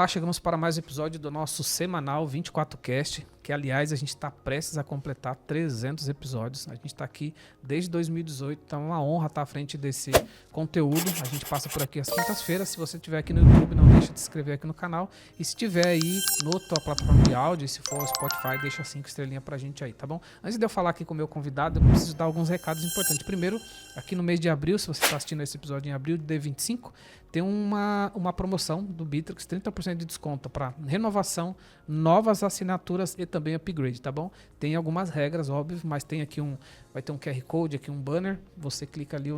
Olá, chegamos para mais um episódio do nosso semanal 24Cast, que aliás a gente está prestes a completar 300 episódios. A gente está aqui desde 2018, então é uma honra estar à frente desse conteúdo. A gente passa por aqui às quintas-feiras. Se você estiver aqui no YouTube, não deixa de se inscrever aqui no canal. E se estiver aí na tua plataforma de áudio, se for o Spotify, deixa 5 estrelinhas pra gente aí, tá bom? Antes de eu falar aqui com o meu convidado, eu preciso dar alguns recados importantes. Primeiro, aqui no mês de abril, se você está assistindo esse episódio em abril de D25, tem uma promoção do Bitrix, 30% de desconto para renovação, novas assinaturas e também upgrade, tá bom? Tem algumas regras, óbvio, mas tem aqui vai ter um QR Code, aqui um banner, você clica ali,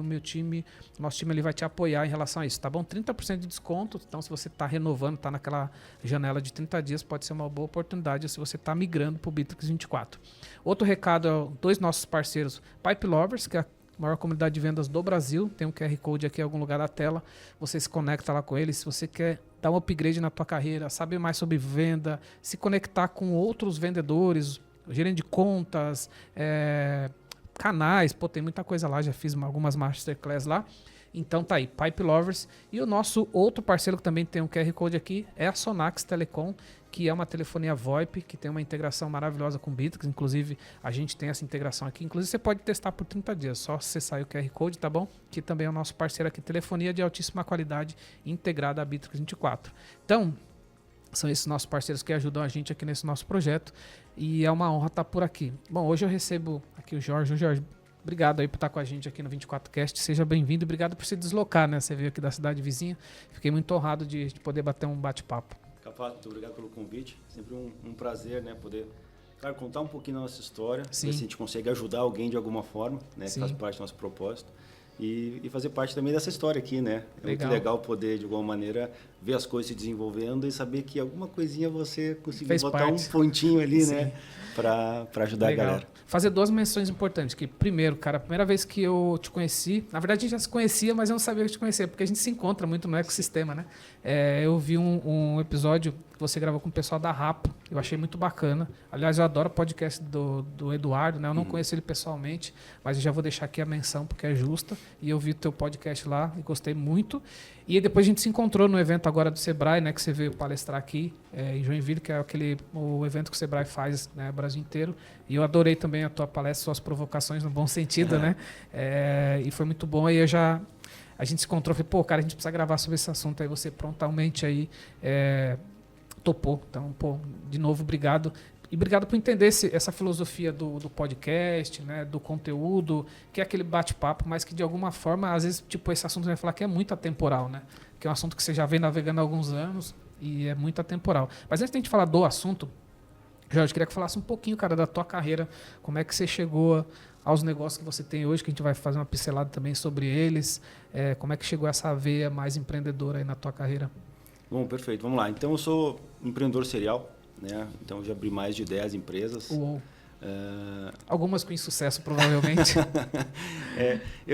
nosso time ali vai te apoiar em relação a isso, tá bom? 30% de desconto, então se você está renovando, está naquela janela de 30 dias, pode ser uma boa oportunidade se você está migrando para o Bitrix 24. Outro recado é dois nossos parceiros, Pipe Lovers, que é a maior comunidade de vendas do Brasil, tem um QR Code aqui em algum lugar da tela, você se conecta lá com eles, se você quer dar um upgrade na tua carreira, saber mais sobre venda, se conectar com outros vendedores, gerente de contas, canais, tem muita coisa lá, já fiz algumas masterclass lá, então tá aí, Pipe Lovers. E o nosso outro parceiro que também tem um QR Code aqui é a Sonax Telecom, que é uma telefonia VoIP, que tem uma integração maravilhosa com o Bitrix. Inclusive, a gente tem essa integração aqui. Inclusive, você pode testar por 30 dias, só acessar o QR Code, tá bom? Que também é o nosso parceiro aqui, telefonia de altíssima qualidade integrada à Bitrix 24. Então, são esses nossos parceiros que ajudam a gente aqui nesse nosso projeto. E é uma honra estar por aqui. Bom, hoje eu recebo aqui o Jorge. Jorge, obrigado aí por estar com a gente aqui no 24Cast. Seja bem-vindo e obrigado por se deslocar, né? Você veio aqui da cidade vizinha. Fiquei muito honrado de poder bater um bate-papo. Capaz, muito obrigado pelo convite. Sempre um prazer, né? Poder, claro, contar um pouquinho da nossa história. Sim. Ver se a gente consegue ajudar alguém de alguma forma, né? Sim. Faz parte do nosso propósito. E fazer parte também dessa história aqui, né? É muito legal poder, de alguma maneira, ver as coisas se desenvolvendo e saber que alguma coisinha você conseguiu Fez botar parte. um pontinho ali, Sim. né? Para ajudar Legal. a galera. Fazer duas menções importantes. Que, primeiro, cara, a primeira vez que eu te conheci, na verdade a gente já se conhecia, mas eu não sabia que te conhecia, porque a gente se encontra muito no ecossistema, né? Eu vi um episódio que você gravou com o pessoal da Rapo, eu achei muito bacana. Aliás, eu adoro o podcast do Eduardo, né? Eu não conheço ele pessoalmente, mas eu já vou deixar aqui a menção, porque é justa. E eu vi o teu podcast lá e gostei muito. E depois a gente se encontrou no evento agora do Sebrae, né? Que você veio palestrar aqui em Joinville, que é o evento que o Sebrae faz, né, Brasil inteiro. E eu adorei também a tua palestra, suas provocações no bom sentido, né? E foi muito bom. Aí a gente se encontrou, falei, cara, a gente precisa gravar sobre esse assunto. Aí você prontamente aí topou. Então, de novo, obrigado. E obrigado por entender essa filosofia do podcast, né, do conteúdo, que é aquele bate-papo, mas que de alguma forma, às vezes, esse assunto vai falar que é muito atemporal, né? Que é um assunto que você já vem navegando há alguns anos e é muito atemporal. Mas antes de a gente falar do assunto, Jorge, queria que falasse um pouquinho, cara, da tua carreira, como é que você chegou aos negócios que você tem hoje, que a gente vai fazer uma pincelada também sobre eles, como é que chegou essa veia mais empreendedora aí na tua carreira? Bom, perfeito. Vamos lá. Então, eu sou empreendedor serial, né? Então, já abri mais de 10 empresas. Uou. Algumas com insucesso, provavelmente.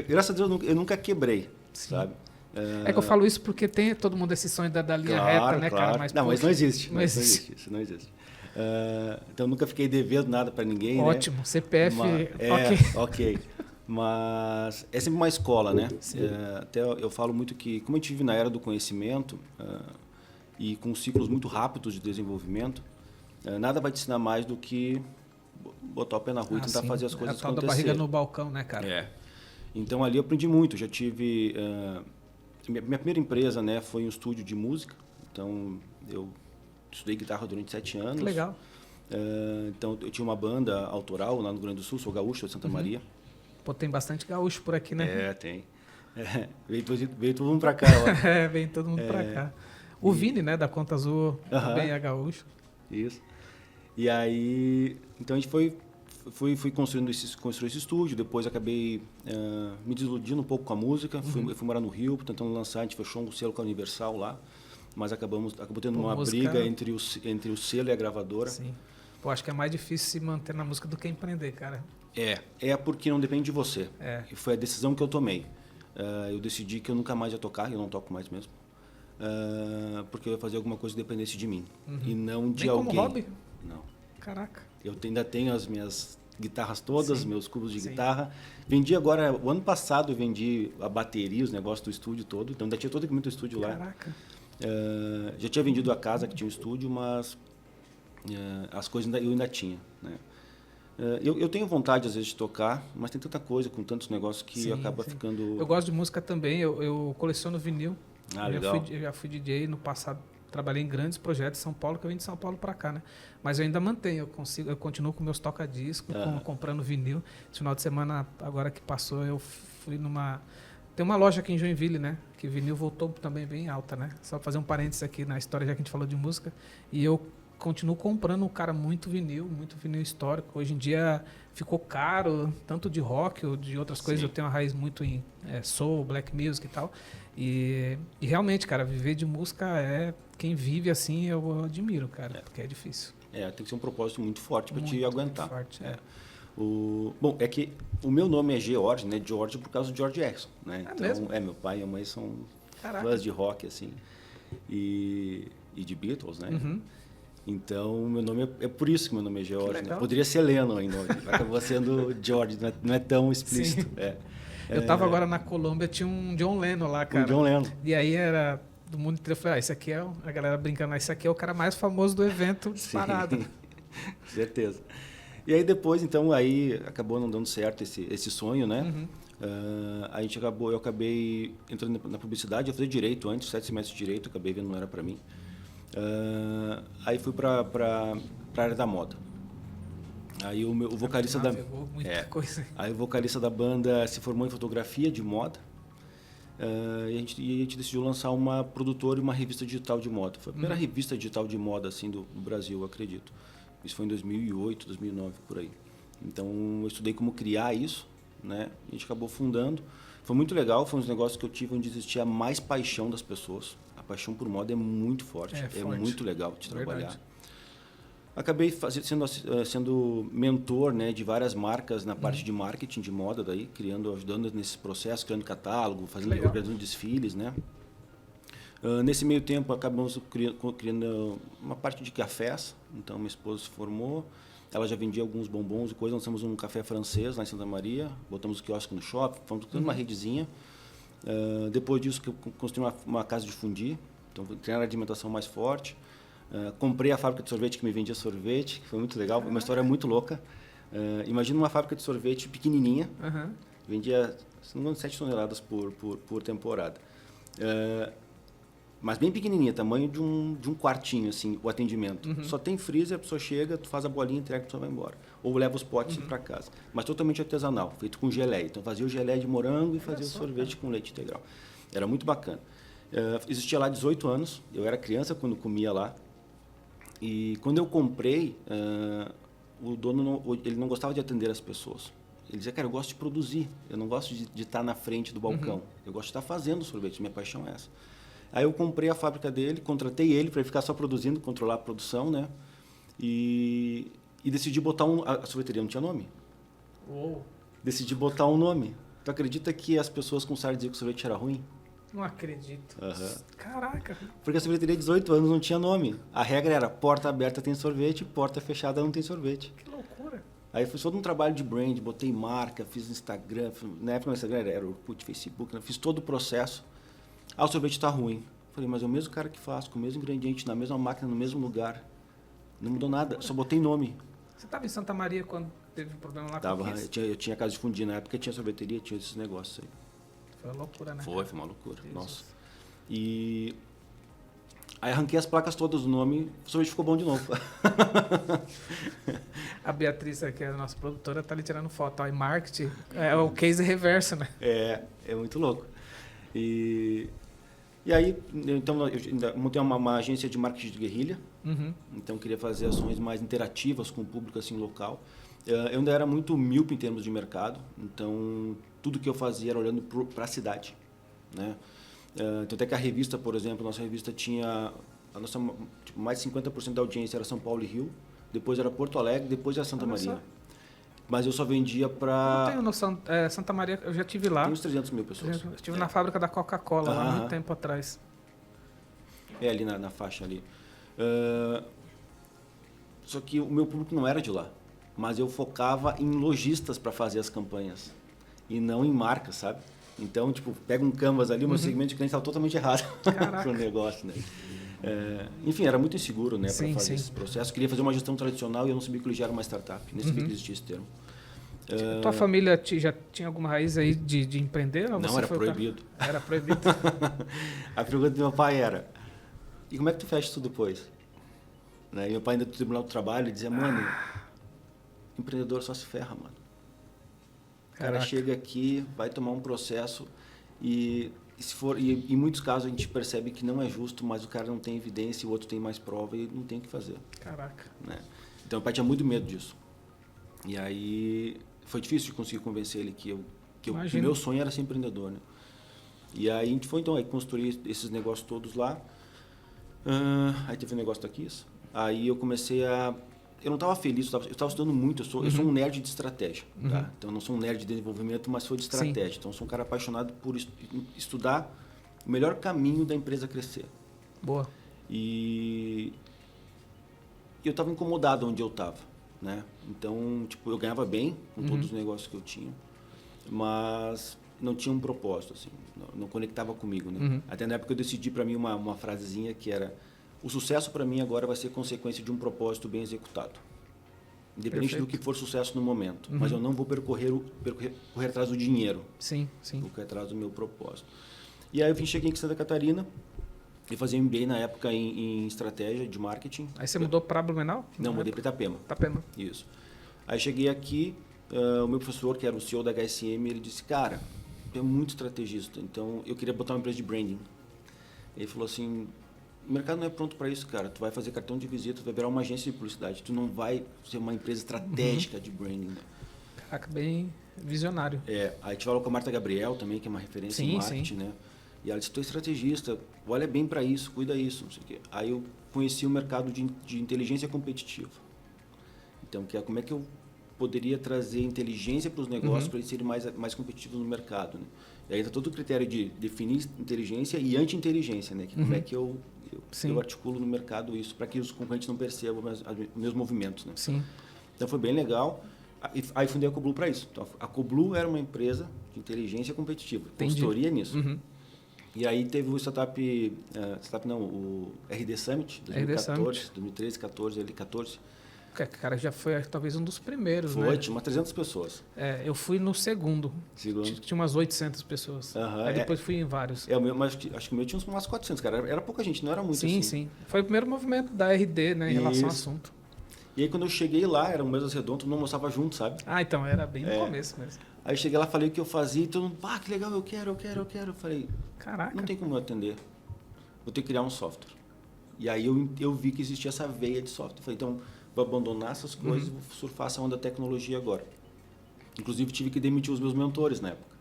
Graças a Deus, eu nunca quebrei, Sim. sabe? É que eu falo isso porque tem todo mundo esse sonho da linha reta, né, claro. cara? Mas não existe. Isso não existe. Então, nunca fiquei devendo nada para ninguém. Ótimo. Né? CPF, ok. Mas é sempre uma escola, né? Até eu falo muito que, como a gente vive na era do conhecimento e com ciclos muito rápidos de desenvolvimento, nada vai te ensinar mais do que botar o pé na rua e tentar fazer as coisas acontecerem. A tal da barriga no balcão, né, cara? Então, ali eu aprendi muito. Já tive... minha primeira empresa, né, foi um estúdio de música. Então, eu estudei guitarra durante 7 anos. Que legal. Então, eu tinha uma banda autoral lá no Rio Grande do Sul, sou gaúcho, de Santa Maria. Tem bastante gaúcho por aqui, né? Tem. Veio todo mundo pra cá. Vem todo mundo pra cá. O Vini, né, da Conta Azul, também é gaúcho. Isso. E aí, então a gente fui construindo esse estúdio, depois acabei me desiludindo um pouco com a música, fui morar no Rio, tentando lançar, a gente fechou um selo com a Universal lá, mas acabou tendo uma briga entre o selo e a gravadora. Sim. Acho que é mais difícil se manter na música do que empreender, cara. É porque não depende de você. E foi a decisão que eu tomei. Eu decidi que eu nunca mais ia tocar, eu não toco mais mesmo. Porque eu ia fazer alguma coisa que dependesse de mim. E não de alguém. Como hobby? Não. Caraca. Eu ainda tenho as minhas guitarras todas, Sim. meus cubos de Sim. guitarra. Vendi agora, o ano passado eu vendi a bateria, os negócios do estúdio todo. Então ainda tinha todo o equipamento do estúdio lá. Caraca. Já tinha vendido a casa que tinha um estúdio, mas as coisas eu ainda tinha, né? Eu tenho vontade, às vezes, de tocar, mas tem tanta coisa, com tantos negócios, que acaba ficando... Eu gosto de música também, eu coleciono vinil. Legal. Eu já fui DJ no passado, trabalhei em grandes projetos em São Paulo, que eu vim de São Paulo para cá, né? Mas eu ainda mantenho, eu continuo com meus toca-discos, comprando vinil. Esse final de semana, agora que passou, eu fui numa... Tem uma loja aqui em Joinville, né? Que vinil voltou também bem alta, né? Só fazer um parênteses aqui na história, já que a gente falou de música. E eu continuo comprando, cara, muito vinil histórico. Hoje em dia ficou caro, tanto de rock ou de outras coisas. Eu tenho uma raiz muito em soul, black music e tal. E realmente, cara, viver de música quem vive assim, eu admiro, cara, porque é difícil. Tem que ser um propósito muito forte para te aguentar. Muito forte, Bom, é que o meu nome é George, né? George por causa do George Jackson, né? Então, mesmo? Meu pai e a mãe são Caraca. fãs de rock, assim, e de Beatles, né? Então, meu nome é por isso que meu nome é George, né? Poderia ser Lennon ainda, acabou sendo George, não é tão explícito. Eu tava agora na Colômbia, tinha um John Lennon lá, cara. Um John Lennon. E aí era do mundo inteiro, eu falei, esse aqui a galera brincando, esse aqui é o cara mais famoso do evento, disparado. Certeza. E aí depois, então, acabou não dando certo esse sonho, né? Eu acabei entrando na publicidade, eu fazia direito antes, 7 semestres de direito, acabei vendo que não era para mim. Aí fui para a área da moda. Aí o vocalista Aí o vocalista da banda se formou em fotografia de moda. E a gente decidiu lançar uma produtora e uma revista digital de moda. Foi a primeira revista digital de moda assim do Brasil, eu acredito. Isso foi em 2008, 2009, por aí. Então, eu estudei como criar isso, né? A gente acabou fundando. Foi muito legal, foi um dos negócios que eu tive onde existia mais paixão das pessoas. A paixão por moda é muito forte, é muito legal de trabalhar. Acabei sendo mentor, né, de várias marcas na parte de marketing de moda, daí, ajudando nesse processo, criando catálogo, organizando desfiles, né? Nesse meio tempo, acabamos criando uma parte de cafés. Então, minha esposa se formou, ela já vendia alguns bombons e coisas. Nós temos um café francês lá em Santa Maria, botamos o quiosque no shopping, fomos criando uma redezinha. Depois disso, construí uma casa de fundir, então treino a alimentação mais forte. Comprei a fábrica de sorvete que me vendia sorvete, que foi muito legal, uma história muito louca. Imagina uma fábrica de sorvete pequenininha, vendia, se não me engano, 7 toneladas por temporada. Mas bem pequenininha, tamanho de um quartinho, assim, o atendimento. Só tem freezer, a pessoa chega, tu faz a bolinha, entrega, a pessoa vai embora. Ou leva os potes para casa. Mas totalmente artesanal, feito com geleia. Então fazia o geleia de morango e fazia o sorvete com leite integral. Era muito bacana. Existia lá 18 anos, eu era criança quando comia lá. E quando eu comprei, o dono ele não gostava de atender as pessoas. Ele dizia, cara, eu gosto de produzir, eu não gosto de estar na frente do balcão. Eu gosto de estar fazendo sorvete, minha paixão é essa. Aí eu comprei a fábrica dele, contratei ele para ele ficar só produzindo, controlar a produção, né? E decidi botar a sorveteria não tinha nome. Decidi botar um nome. Tu acredita que as pessoas começaram a dizer que o sorvete era ruim? Não acredito. Caraca. Porque a sorveteria de 18 anos não tinha nome. A regra era porta aberta tem sorvete, porta fechada não tem sorvete. Que loucura. Aí fiz todo um trabalho de brand, botei marca, fiz Instagram. Na época o Instagram era Orkut, Facebook, né? Fiz todo o processo. O sorvete está ruim. Falei, mas é o mesmo cara que faz, com o mesmo ingrediente, na mesma máquina, no mesmo lugar. Não mudou nada, só botei nome. Você estava em Santa Maria quando teve um problema lá com isso? Eu tinha casa de fundir na época, tinha sorveteria, tinha esses negócios aí. Foi uma loucura, né? Foi uma loucura. Jesus. Nossa. E aí arranquei as placas todas do nome, o sorvete ficou bom de novo. A Beatriz, que é a nossa produtora, tá ali tirando foto. Ó, e marketing é o case reverso, né? É muito louco. E aí, então, eu ainda montei uma agência de marketing de guerrilha. Então, queria fazer ações mais interativas com o público assim, local. Eu ainda era muito míope em termos de mercado. Então, tudo que eu fazia era olhando para a cidade, né? Então, até que a revista, por exemplo, nossa revista tinha... mais de 50% da audiência era São Paulo e Rio. Depois era Porto Alegre, depois era Santa Maria. Mas eu só vendia para... Não tenho noção. Santa Maria, eu já estive lá. Tem uns 300 mil pessoas. Eu estive na fábrica da Coca-Cola, lá muito tempo atrás. Ali na faixa ali. Só que o meu público não era de lá. Mas eu focava em lojistas para fazer as campanhas. E não em marcas, sabe? Então, tipo, pega um canvas ali, o meu segmento de cliente estava totalmente errado para o negócio, né? Enfim, era muito inseguro, né, para fazer esse processo. Eu queria fazer uma gestão tradicional e eu não sabia que ele já era uma startup, nem sabia que existia esse termo. Tua família já tinha alguma raiz aí de empreender? Ou não, era proibido. Era proibido. A pergunta do meu pai era, e como é que tu fecha isso depois? Né? E meu pai ainda no Tribunal do Trabalho dizia, mano, empreendedor só se ferra, mano. O cara chega aqui, vai tomar um processo e se for, e em muitos casos a gente percebe que não é justo, mas o cara não tem evidência, o outro tem mais prova e não tem o que fazer. Caraca. Né? Então meu pai tinha muito medo disso. E aí foi difícil de conseguir convencer ele que o meu sonho era ser empreendedor, né? E aí a gente foi então aí construir esses negócios todos lá. Aí teve um negócio da Kiss. Aí eu comecei a... Eu não estava feliz, eu estava estudando muito. Eu sou um nerd de estratégia. Tá? Então eu não sou um nerd de desenvolvimento, mas sou de estratégia. Então eu sou um cara apaixonado por estudar o melhor caminho da empresa crescer. Boa. E eu estava incomodado onde eu estava. Né? Então, tipo, eu ganhava bem com todos os negócios que eu tinha, mas não tinha um propósito, assim, não conectava comigo, né? Até na época eu decidi para mim uma frasezinha que era: o sucesso para mim agora vai ser consequência de um propósito bem executado. Independente do que for sucesso no momento, mas eu não vou correr atrás do dinheiro. Sim, sim. Vou correr atrás do meu propósito. E aí eu cheguei aqui em Santa Catarina e fazia MBA na época em estratégia de marketing. Aí você mudou para Blumenau? Não, mudei para Itapema. Itapema. Isso. Aí cheguei aqui, o meu professor, que era o CEO da HSM, ele disse, cara, tu é muito estrategista, então eu queria botar uma empresa de branding. Ele falou assim, o mercado não é pronto para isso, cara. Tu vai fazer cartão de visita, tu vai virar uma agência de publicidade, tu não vai ser uma empresa estratégica de branding. Né? Caraca, bem visionário. Aí a gente falou com a Marta Gabriel também, que é uma referência em marketing, né? E ela disse, tu é estrategista, olha bem para isso, cuida isso, não sei o quê. Aí eu conheci o mercado de inteligência competitiva. Então, que é como é que eu poderia trazer inteligência para os negócios para eles serem mais competitivos no mercado, né? E aí está todo o critério de definir inteligência e anti-inteligência, né? Que como é que eu articulo no mercado isso para que os concorrentes não percebam os meus movimentos, né? Sim. Então foi bem legal. Aí fundei a Coblu para isso. Então, a Coblu era uma empresa de inteligência competitiva, consultoria nisso. E aí teve o o RD Summit, 2014, 2013, 14, ali 14. Cara, já foi talvez um dos primeiros, né? Foi, tinha umas 300 pessoas. Eu fui no segundo. Tinha umas 800 pessoas. Aí depois fui em vários. Mas acho que o meu tinha umas 400, cara. Era pouca gente, não era muito assim. Sim. Foi o primeiro movimento da RD, né, em relação ao assunto. E aí quando eu cheguei lá, era um mesas redondo, todo mundo almoçava junto, sabe? Então era bem no começo mesmo. Aí eu cheguei lá, falei o que eu fazia e todo mundo, que legal, eu quero. Eu falei, caraca, não tem como eu atender. Vou ter que criar um software. E aí eu vi que existia essa veia de software. Eu falei, então, vou abandonar essas coisas e vou surfar essa onda da tecnologia agora. Inclusive, tive que demitir os meus mentores na época.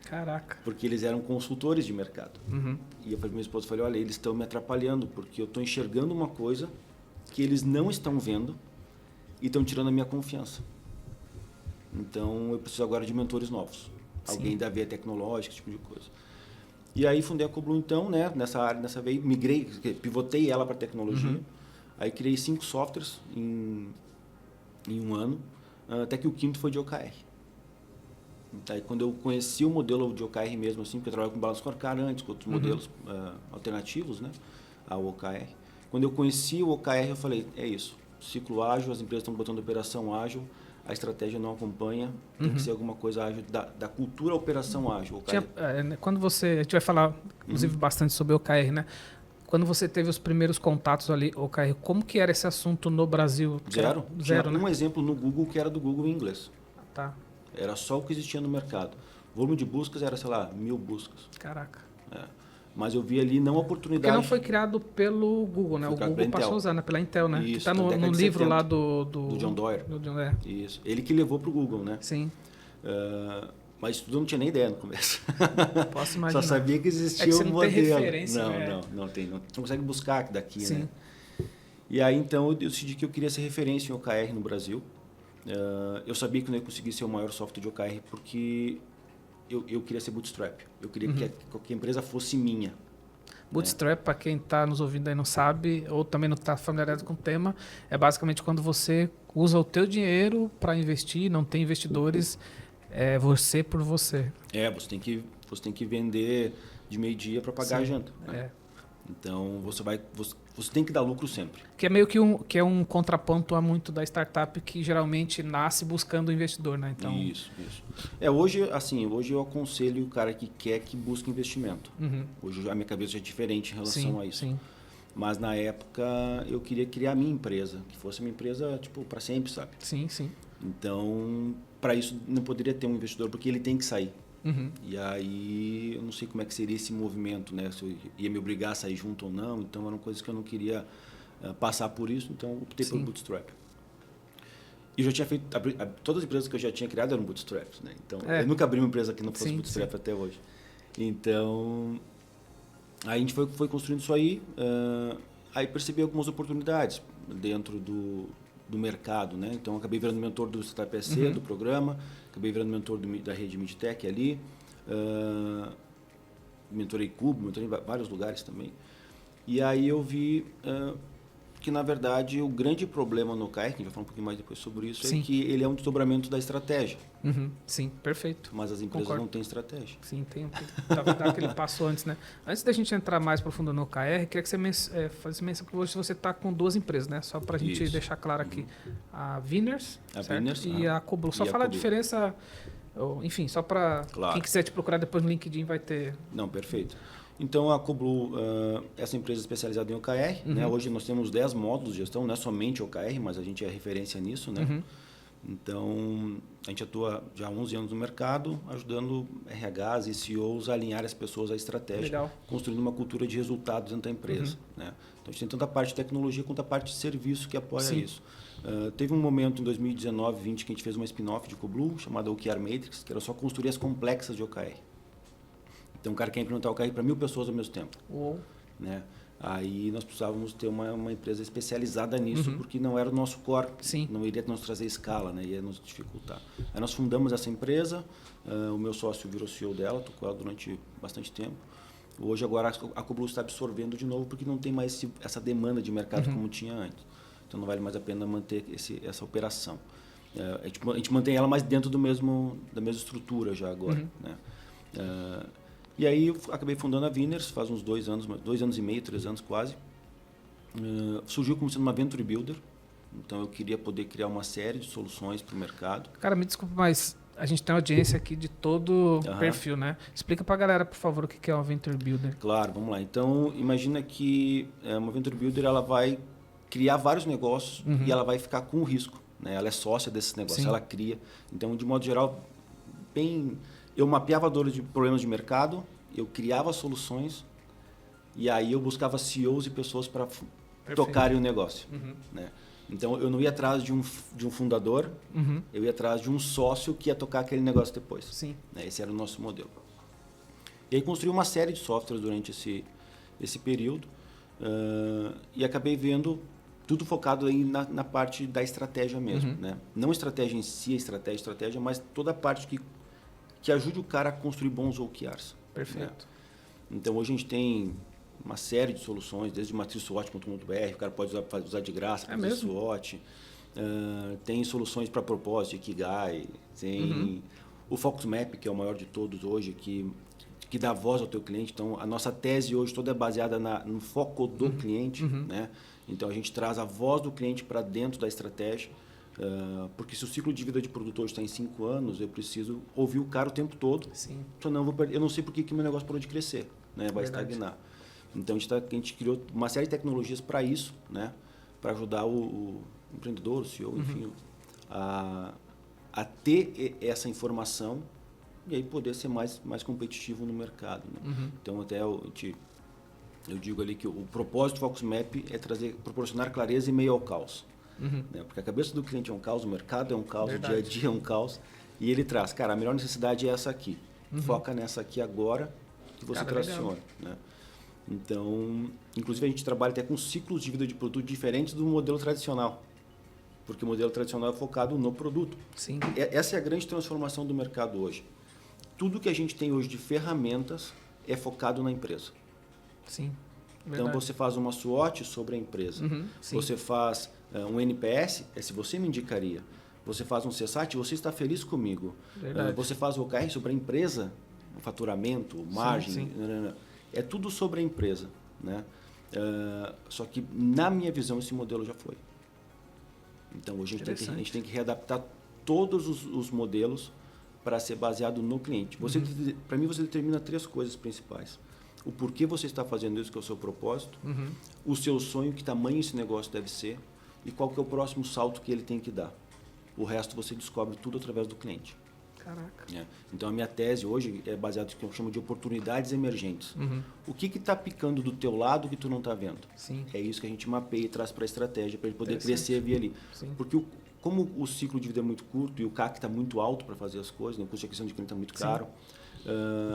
Caraca. Porque eles eram consultores de mercado. E eu falei para minha esposa, olha, eles estão me atrapalhando, porque eu estou enxergando uma coisa que eles não estão vendo e estão tirando a minha confiança. Então, eu preciso agora de mentores novos. Alguém da veia tecnológica, esse tipo de coisa. E aí, fundei a Coblu, então, né, nessa área, nessa veia, migrei, pivotei ela para tecnologia. Aí, criei 5 softwares em um ano, até que o quinto foi de OKR. Aí, quando eu conheci o modelo de OKR mesmo, assim, porque eu trabalhava com balanço scorecard antes, com outros modelos alternativos, né, ao OKR. Quando eu conheci o OKR, eu falei, é isso, ciclo ágil, as empresas estão botando operação ágil, a estratégia não acompanha, tem que ser alguma coisa ágil, da cultura operação ágil. Quando você, a gente vai falar, inclusive, bastante sobre o OKR, né? Quando você teve os primeiros contatos ali, OKR, como que era esse assunto no Brasil? Zero. Tinha né? Um exemplo no Google que era do Google em inglês. Tá. Era só o que existia no mercado. O volume de buscas era, sei lá, 1000 buscas. Caraca. Mas eu vi ali não a oportunidade... Porque não foi criado pelo Google, né? O Google passou a usar, né? Pela Intel, né? Isso, que está no livro 70, lá do John Doerr. Do John Doerr. Isso. Ele que levou para o Google, né? Sim. Mas tudo não tinha nem ideia no começo. Posso imaginar. Só sabia que existia que você um não modelo. Tem referência, não tem. Não consegue buscar daqui, Sim. né? E aí, então, eu decidi que eu queria ser referência em OKR no Brasil. Eu sabia que não ia conseguir ser o maior software de OKR porque eu queria ser bootstrap. Eu queria que a empresa fosse minha. Bootstrap, para quem está nos ouvindo aí não sabe, ou também não está familiarizado com o tema, é basicamente quando você usa o teu dinheiro para investir, não tem investidores, é você por você. Você tem que você tem que vender de meio-dia para pagar a janta. Né? É. Então, você tem que dar lucro sempre. Que é meio que é um contraponto a muito da startup que geralmente nasce buscando o investidor, né? Então, Isso. Hoje eu aconselho o cara que quer que busque investimento. Hoje a minha cabeça é diferente em relação a isso. Sim. Mas na época eu queria criar a minha empresa, que fosse uma empresa tipo para sempre, sabe? Sim. Então, para isso não poderia ter um investidor porque ele tem que sair. E aí eu não sei como é que seria esse movimento, né? Se eu ia me obrigar a sair junto ou não. Então eram coisas que eu não queria passar por isso. Então eu optei pelo bootstrap. E eu já tinha feito todas as empresas que eu já tinha criado eram bootstraps, né? Então eu nunca abri uma empresa que não fosse bootstrap até hoje. Então aí a gente foi construindo isso aí. Aí percebi algumas oportunidades dentro do mercado, né? Então acabei virando mentor do Startup SC, do programa, acabei virando mentor da rede Midtech ali, mentorei Cubo, mentorei em vários lugares também. E aí eu vi que, na verdade, o grande problema no OKR, que a gente vai falar um pouquinho mais depois sobre isso, é que ele é um desdobramento da estratégia. Sim, perfeito. Mas as empresas não têm estratégia. Sim, tem. Dar aquele passo antes, né? Antes da gente entrar mais profundo no OKR, queria que você fizesse menção que hoje você está com 2 empresas, né? Só para a gente deixar claro aqui. A Winners, e a Coblu. Só falar a diferença, enfim, só para quem quiser te procurar depois no LinkedIn vai ter... Não, perfeito. Então, a Coblu, essa empresa especializada em OKR, né? Hoje nós temos 10 módulos de gestão, não é somente OKR, mas a gente é referência nisso, né? Então, a gente atua já há 11 anos no mercado, ajudando RHs e CEOs a alinhar as pessoas à estratégia, construindo uma cultura de resultados dentro da empresa. Né? Então, a gente tem tanto a parte de tecnologia quanto a parte de serviço que apoia isso. Teve um momento em 2019, 2020, que a gente fez uma spin-off de Coblu, chamada OKR Matrix, que era só construir as complexas de OKR. Então, o cara quer implementar OKR para 1000 pessoas ao mesmo tempo. Né? Aí nós precisávamos ter uma empresa especializada nisso, porque não era o nosso core, não iria nos trazer escala, né? Ia nos dificultar. Aí nós fundamos essa empresa, o meu sócio virou CEO dela, estou com ela durante bastante tempo. Hoje, agora, a Coblu está absorvendo de novo, porque não tem mais essa demanda de mercado como tinha antes. Então, não vale mais a pena manter essa operação. A gente mantém ela mais dentro da mesma estrutura já agora, né? E aí eu acabei fundando a Winners faz uns 2 anos e meio, 3 anos quase. Surgiu como sendo uma Venture Builder. Então eu queria poder criar uma série de soluções para o mercado. Cara, me desculpa, mas a gente tem uma audiência aqui de todo perfil, né? Explica para a galera, por favor, o que é uma Venture Builder. Claro, vamos lá. Então imagina que uma Venture Builder ela vai criar vários negócios e ela vai ficar com o risco. Né? Ela é sócia desses negócios, ela cria. Então, de modo geral, eu mapeava dores de problemas de mercado, eu criava soluções e aí eu buscava CEOs e pessoas para tocarem o negócio. Né? Então, eu não ia atrás de um fundador, eu ia atrás de um sócio que ia tocar aquele negócio depois. Né? Esse era o nosso modelo. E aí construí uma série de softwares durante esse período e acabei vendo tudo focado aí na parte da estratégia mesmo. Né? Não a estratégia em si, a estratégia, mas toda a parte que ajude o cara a construir bons OKRs. Perfeito. Né? Então, hoje a gente tem uma série de soluções, desde matrizSWOT.com.br, o cara pode usar de graça para fazer SWOT. Tem soluções para propósito, Ikigai. Tem o Focus Map, que é o maior de todos hoje, que dá voz ao teu cliente. Então, a nossa tese hoje toda é baseada no foco do cliente. Né? Então, a gente traz a voz do cliente para dentro da estratégia. Porque se o ciclo de vida de produto hoje está em 5 anos, eu preciso ouvir o cara o tempo todo. Senão eu não sei por que meu negócio parou de crescer, né? Vai estagnar. Então a gente criou uma série de tecnologias para isso, né? Para ajudar o empreendedor, o CEO, enfim, a ter essa informação e aí poder ser mais competitivo no mercado. Né? Então até eu digo ali que o propósito do Focus Map é proporcionar clareza e meio ao caos. Né? Porque a cabeça do cliente é um caos, o mercado é um caos, o dia a dia é um caos. E ele traz, cara, a melhor necessidade é essa aqui. Foca nessa aqui agora que você traciona. Né? Então, inclusive a gente trabalha até com ciclos de vida de produto diferentes do modelo tradicional. Porque o modelo tradicional é focado no produto. Essa é a grande transformação do mercado hoje. Tudo que a gente tem hoje de ferramentas é focado na empresa. Então, você faz uma SWOT sobre a empresa. Você faz um NPS, se você me indicaria. Você faz um CSAT, você está feliz comigo. Você faz o OKR sobre a empresa, faturamento, margem, sim. É tudo sobre a empresa, né? Só que, na minha visão, esse modelo já foi. Então, hoje a gente tem que readaptar todos os modelos para ser baseado no cliente. Para mim, você determina 3 coisas principais. O porquê você está fazendo isso, que é o seu propósito, o seu sonho, que tamanho esse negócio deve ser, e qual que é o próximo salto que ele tem que dar. O resto você descobre tudo através do cliente. Caraca. Então, a minha tese hoje é baseada no que eu chamo de oportunidades emergentes. O que está picando do teu lado que tu não está vendo? Sim. É isso que a gente mapeia e traz para a estratégia, para ele poder crescer via ali. Sim. Porque como o ciclo de vida é muito curto e o CAC está muito alto para fazer as coisas, né? O custo de aquisição de cliente está muito caro,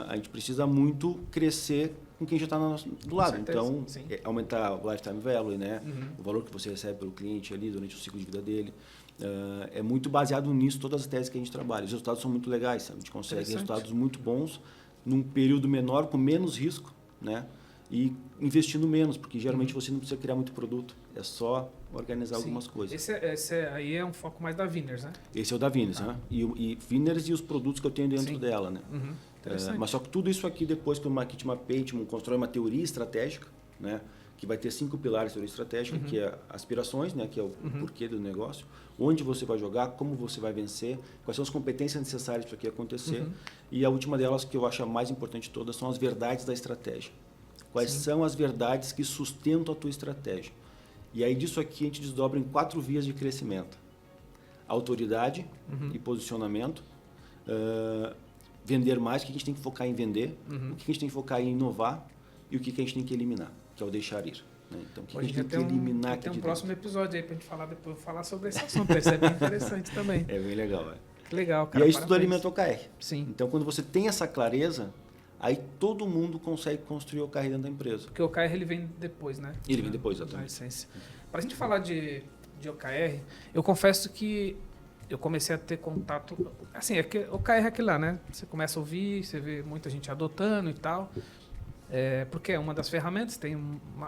a gente precisa muito crescer com quem já está do lado. Então, aumentar o lifetime value, né? O valor que você recebe pelo cliente ali durante o ciclo de vida dele. É muito baseado nisso, todas as teses que a gente trabalha. Os resultados são muito legais, sabe? A gente consegue resultados muito bons num período menor, com menos risco, né? E investindo menos, porque geralmente você não precisa criar muito produto, é só organizar algumas coisas. Esse aí é um foco mais da Winners, né? Esse é o da Winners, né? E Winners e os produtos que eu tenho dentro dela, né? Mas só que tudo isso aqui, depois que o Marketing Mapeia, constrói uma teoria estratégica, né? Que vai ter 5 pilares de teoria estratégica, que é aspirações, né? Que é o porquê do negócio, onde você vai jogar, como você vai vencer, quais são as competências necessárias para que acontecer. E a última delas, que eu acho a mais importante de todas, são as verdades da estratégia. Quais são as verdades que sustentam a tua estratégia? E aí disso aqui a gente desdobra em 4 vias de crescimento. Autoridade e posicionamento, vender mais, o que a gente tem que focar em vender, o que a gente tem que focar em inovar e o que a gente tem que eliminar, que é o deixar ir. Né? Então, o que a gente tem que eliminar aqui tem um de próximo episódio aí pra gente falar depois, falar sobre esse assunto, isso é bem interessante também. É bem legal. Que legal, cara. E aí isso tudo alimenta o OKR. Sim. Então, quando você tem essa clareza, aí todo mundo consegue construir o OKR dentro da empresa. Porque o OKR ele vem depois, né? Ele vem depois, exatamente. Na essência. Pra gente falar de OKR, eu confesso que eu comecei a ter contato... Assim, OKR é aquilo lá, né? Você começa a ouvir, você vê muita gente adotando e tal. Porque é uma das ferramentas, tem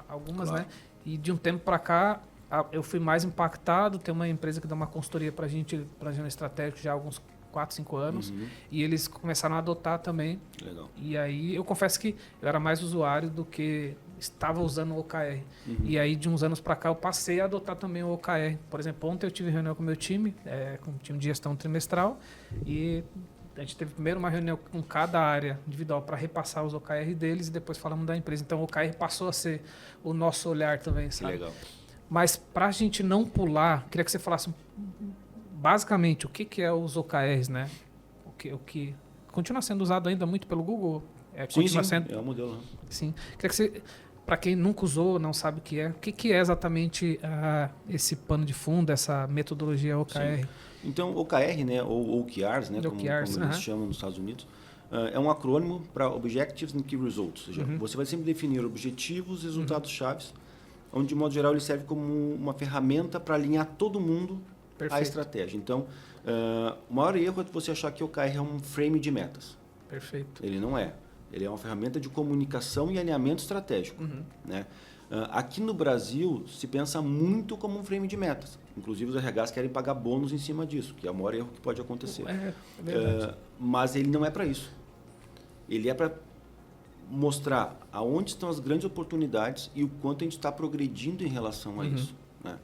algumas, né? E de um tempo para cá, eu fui mais impactado. Tem uma empresa que dá uma consultoria para a gente, planejamento estratégico, já há alguns 4, 5 anos. E eles começaram a adotar também. Legal. E aí, eu confesso que eu era mais usuário do que estava usando o OKR. E aí, de uns anos para cá, eu passei a adotar também o OKR. Por exemplo, ontem eu tive reunião com o meu time, com o time de gestão trimestral, e a gente teve primeiro uma reunião com cada área individual para repassar os OKR deles e depois falamos da empresa. Então, o OKR passou a ser o nosso olhar também, sabe? Legal. Mas, para a gente não pular, queria que você falasse basicamente o que é os OKRs, né? O que continua sendo usado ainda muito pelo Google. Sim, é o modelo. Sim. Queria que você, para quem nunca usou, não sabe o que é exatamente esse pano de fundo, essa metodologia OKR? Sim. Então, OKR, né, ou OKRs, né, como eles chamam nos Estados Unidos, é um acrônimo para Objectives and Key Results. Ou seja, você vai sempre definir objetivos e resultados-chaves, onde, de modo geral, ele serve como uma ferramenta para alinhar todo mundo à estratégia. Então, o maior erro é você achar que o OKR é um frame de metas. Perfeito. Ele não é. Ele é uma ferramenta de comunicação e alinhamento estratégico. Né? Aqui no Brasil, se pensa muito como um frame de metas. Inclusive, os RHs querem pagar bônus em cima disso, que é o maior erro que pode acontecer. É verdade. Mas ele não é para isso. Ele é para mostrar aonde estão as grandes oportunidades e o quanto a gente está progredindo em relação a isso. Né?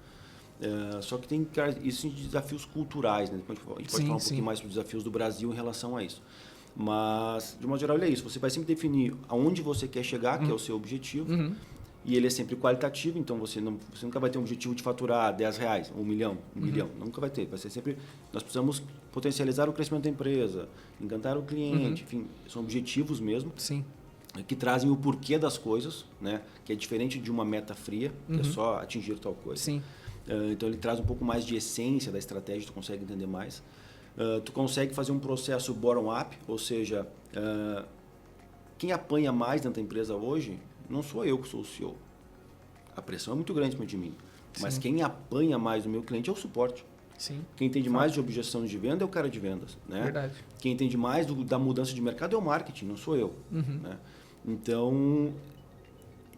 Só que tem isso de desafios culturais. Né? Depois a gente pode falar um pouquinho mais sobre os desafios do Brasil em relação a isso. Mas, de modo geral, é isso. Você vai sempre definir aonde você quer chegar, que é o seu objetivo. E ele é sempre qualitativo, então você nunca vai ter um objetivo de faturar R$10, 1 milhão, 1 bilhão. Nunca vai ter. Vai ser sempre... Nós precisamos potencializar o crescimento da empresa, encantar o cliente, enfim, são objetivos mesmo. Sim. Que trazem o porquê das coisas, né? Que é diferente de uma meta fria, que é só atingir tal coisa. Sim. Então, ele traz um pouco mais de essência da estratégia, tu consegue entender mais. Tu consegue fazer um processo bottom-up, ou seja, quem apanha mais dentro da empresa hoje não sou eu que sou o CEO. A pressão é muito grande em cima de mim. Mas quem apanha mais do meu cliente é o suporte. Sim. Quem entende mais de objeção de venda é o cara de vendas. Né? Verdade. Quem entende mais da mudança de mercado é o marketing, não sou eu. Né? Então,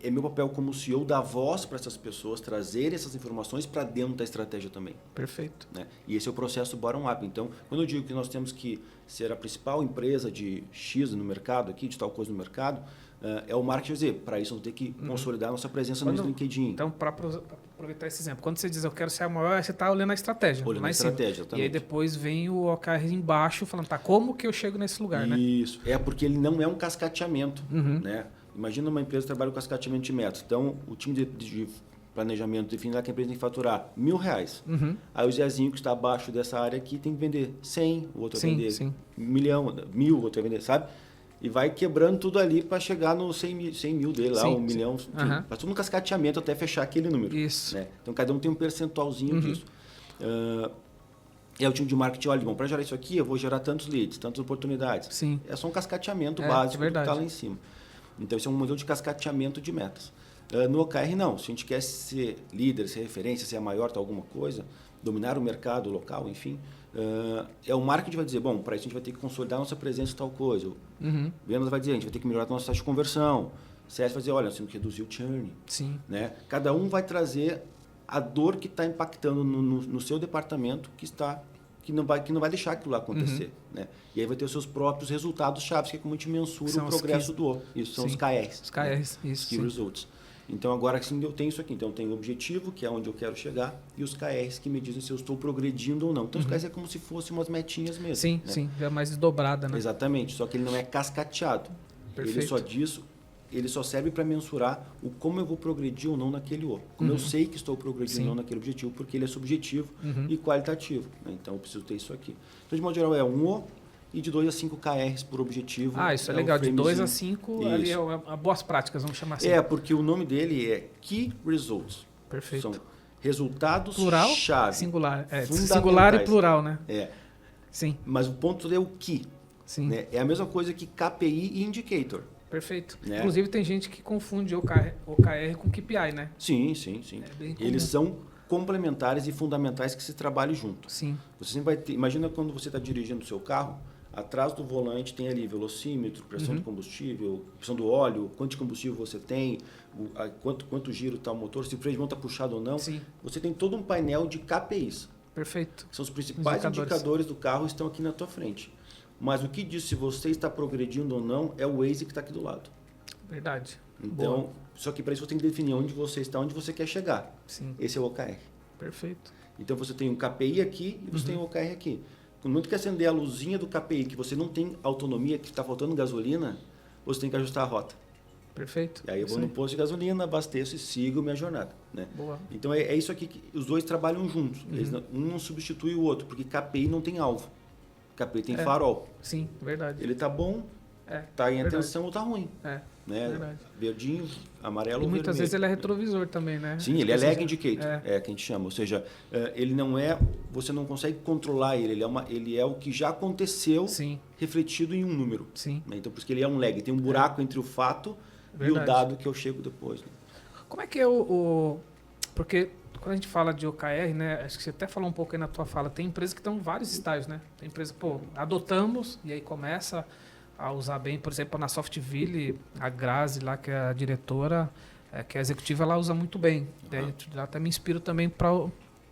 é meu papel como CEO dar voz para essas pessoas, trazer essas informações para dentro da estratégia também. Perfeito. Né? E esse é o processo bottom-up. Então, quando eu digo que nós temos que ser a principal empresa de X no mercado, aqui, de tal coisa no mercado, é o marketing dizer, para isso nós temos que consolidar nossa presença no LinkedIn. Então, para aproveitar esse exemplo, quando você diz eu quero ser a maior, você está olhando a estratégia. Olhando a estratégia, e aí depois vem o OKR embaixo falando, tá, como que eu chego nesse lugar, né? Isso, é porque ele não é um cascateamento, né? Imagina uma empresa que trabalha com cascateamento de metas. Então, o time de planejamento define lá que a empresa tem que faturar R$1.000. Aí o Zezinho que está abaixo dessa área aqui tem que vender 100, o outro vai vender 1 milhão, 1.000, o outro vai vender, sabe? E vai quebrando tudo ali para chegar no 100 mil dele lá, 1 milhão. Faz tudo no cascateamento até fechar aquele número. Isso. Né? Então, cada um tem um percentualzinho disso. O time de marketing, olha, bom, para gerar isso aqui, eu vou gerar tantos leads, tantas oportunidades. Sim. É só um cascateamento básico que está lá em cima. Então, esse é um modelo de cascateamento de metas. No OKR, não. Se a gente quer ser líder, ser referência, ser a maior, tal alguma coisa, dominar o mercado local, enfim, é o marketing que vai dizer, bom, para isso a gente vai ter que consolidar nossa presença em tal coisa. Vendas vai dizer, a gente vai ter que melhorar a nossa taxa de conversão. CS vai dizer, olha, nós temos que reduzir o churn. Sim. Né? Cada um vai trazer a dor que está impactando no seu departamento que não vai deixar aquilo lá acontecer. Né? E aí vai ter os seus próprios resultados chaves, que é como a gente mensura o progresso do outro. Isso são os KRs. Os KRs, né? isso. Key Results. Então, agora sim eu tenho isso aqui. Então, eu tenho o objetivo, que é onde eu quero chegar, e os KRs que me dizem se eu estou progredindo ou não. Então, os KRs é como se fossem umas metinhas mesmo. Sim, né? sim. É mais desdobrada, né? Exatamente. Só que ele não é cascateado. Perfeito. Ele só serve para mensurar o como eu vou progredir ou não naquele outro. Como eu sei que estou progredindo ou não naquele objetivo, porque ele é subjetivo e qualitativo. Né? Então, eu preciso ter isso aqui. Então, de modo geral, é 1 O e de 2 a 5 KRs por objetivo. Isso é legal. De 2 a 5, ali é boas práticas, vamos chamar assim. Porque o nome dele é Key Results. Perfeito. São resultados plural, chave. Singular. Singular e plural, né? Sim. Mas o ponto é o Key. Sim. Né? É a mesma coisa que KPI e Indicator. Perfeito. Né? Inclusive, tem gente que confunde OKR com KPI, né? Sim. Eles são complementares e fundamentais que se trabalhem junto. Sim. Você sempre vai ter, imagina quando você está dirigindo o seu carro, atrás do volante tem ali velocímetro, pressão do combustível, pressão do óleo, quanto de combustível você tem, quanto giro está o motor, se o freio de mão está puxado ou não. Sim. Você tem todo um painel de KPIs. Perfeito. São os principais indicadores do carro, estão aqui na tua frente. Mas o que diz se você está progredindo ou não é o Waze que está aqui do lado. Verdade. Então, só que para isso você tem que definir onde você está, onde você quer chegar. Sim. Esse é o OKR. Perfeito. Então você tem um KPI aqui e você tem o OKR aqui. Quando muito quer acender a luzinha do KPI, que você não tem autonomia, que está faltando gasolina, você tem que ajustar a rota. Perfeito. E aí eu vou no posto de gasolina, abasteço e sigo minha jornada. Né? Boa. Então é isso aqui que os dois trabalham juntos. Um não substitui o outro, porque KPI não tem alvo. KPI tem farol. Sim, verdade. Ele tá bom, tá em atenção ou tá ruim. Né? Verdade. Verdinho, amarelo e ou muitas vermelho. vezes ele é retrovisor também, né? Sim, ele é lag indicator, que a gente chama. Ou seja, ele não é, você não consegue controlar ele é o que já aconteceu refletido em um número. Sim. Né? Então, por isso que ele é um lag. Tem um buraco entre o fato e o dado que eu chego depois. Né? Como é que é porque quando a gente fala de OKR, né, acho que você até falou um pouco aí na tua fala, tem empresas que estão em vários estágios, né? Tem empresa, adotamos e aí começa a usar bem, por exemplo, na Softville, a Grazi lá, que é a diretora, que é a executiva, ela usa muito bem. Ela até me inspiro também para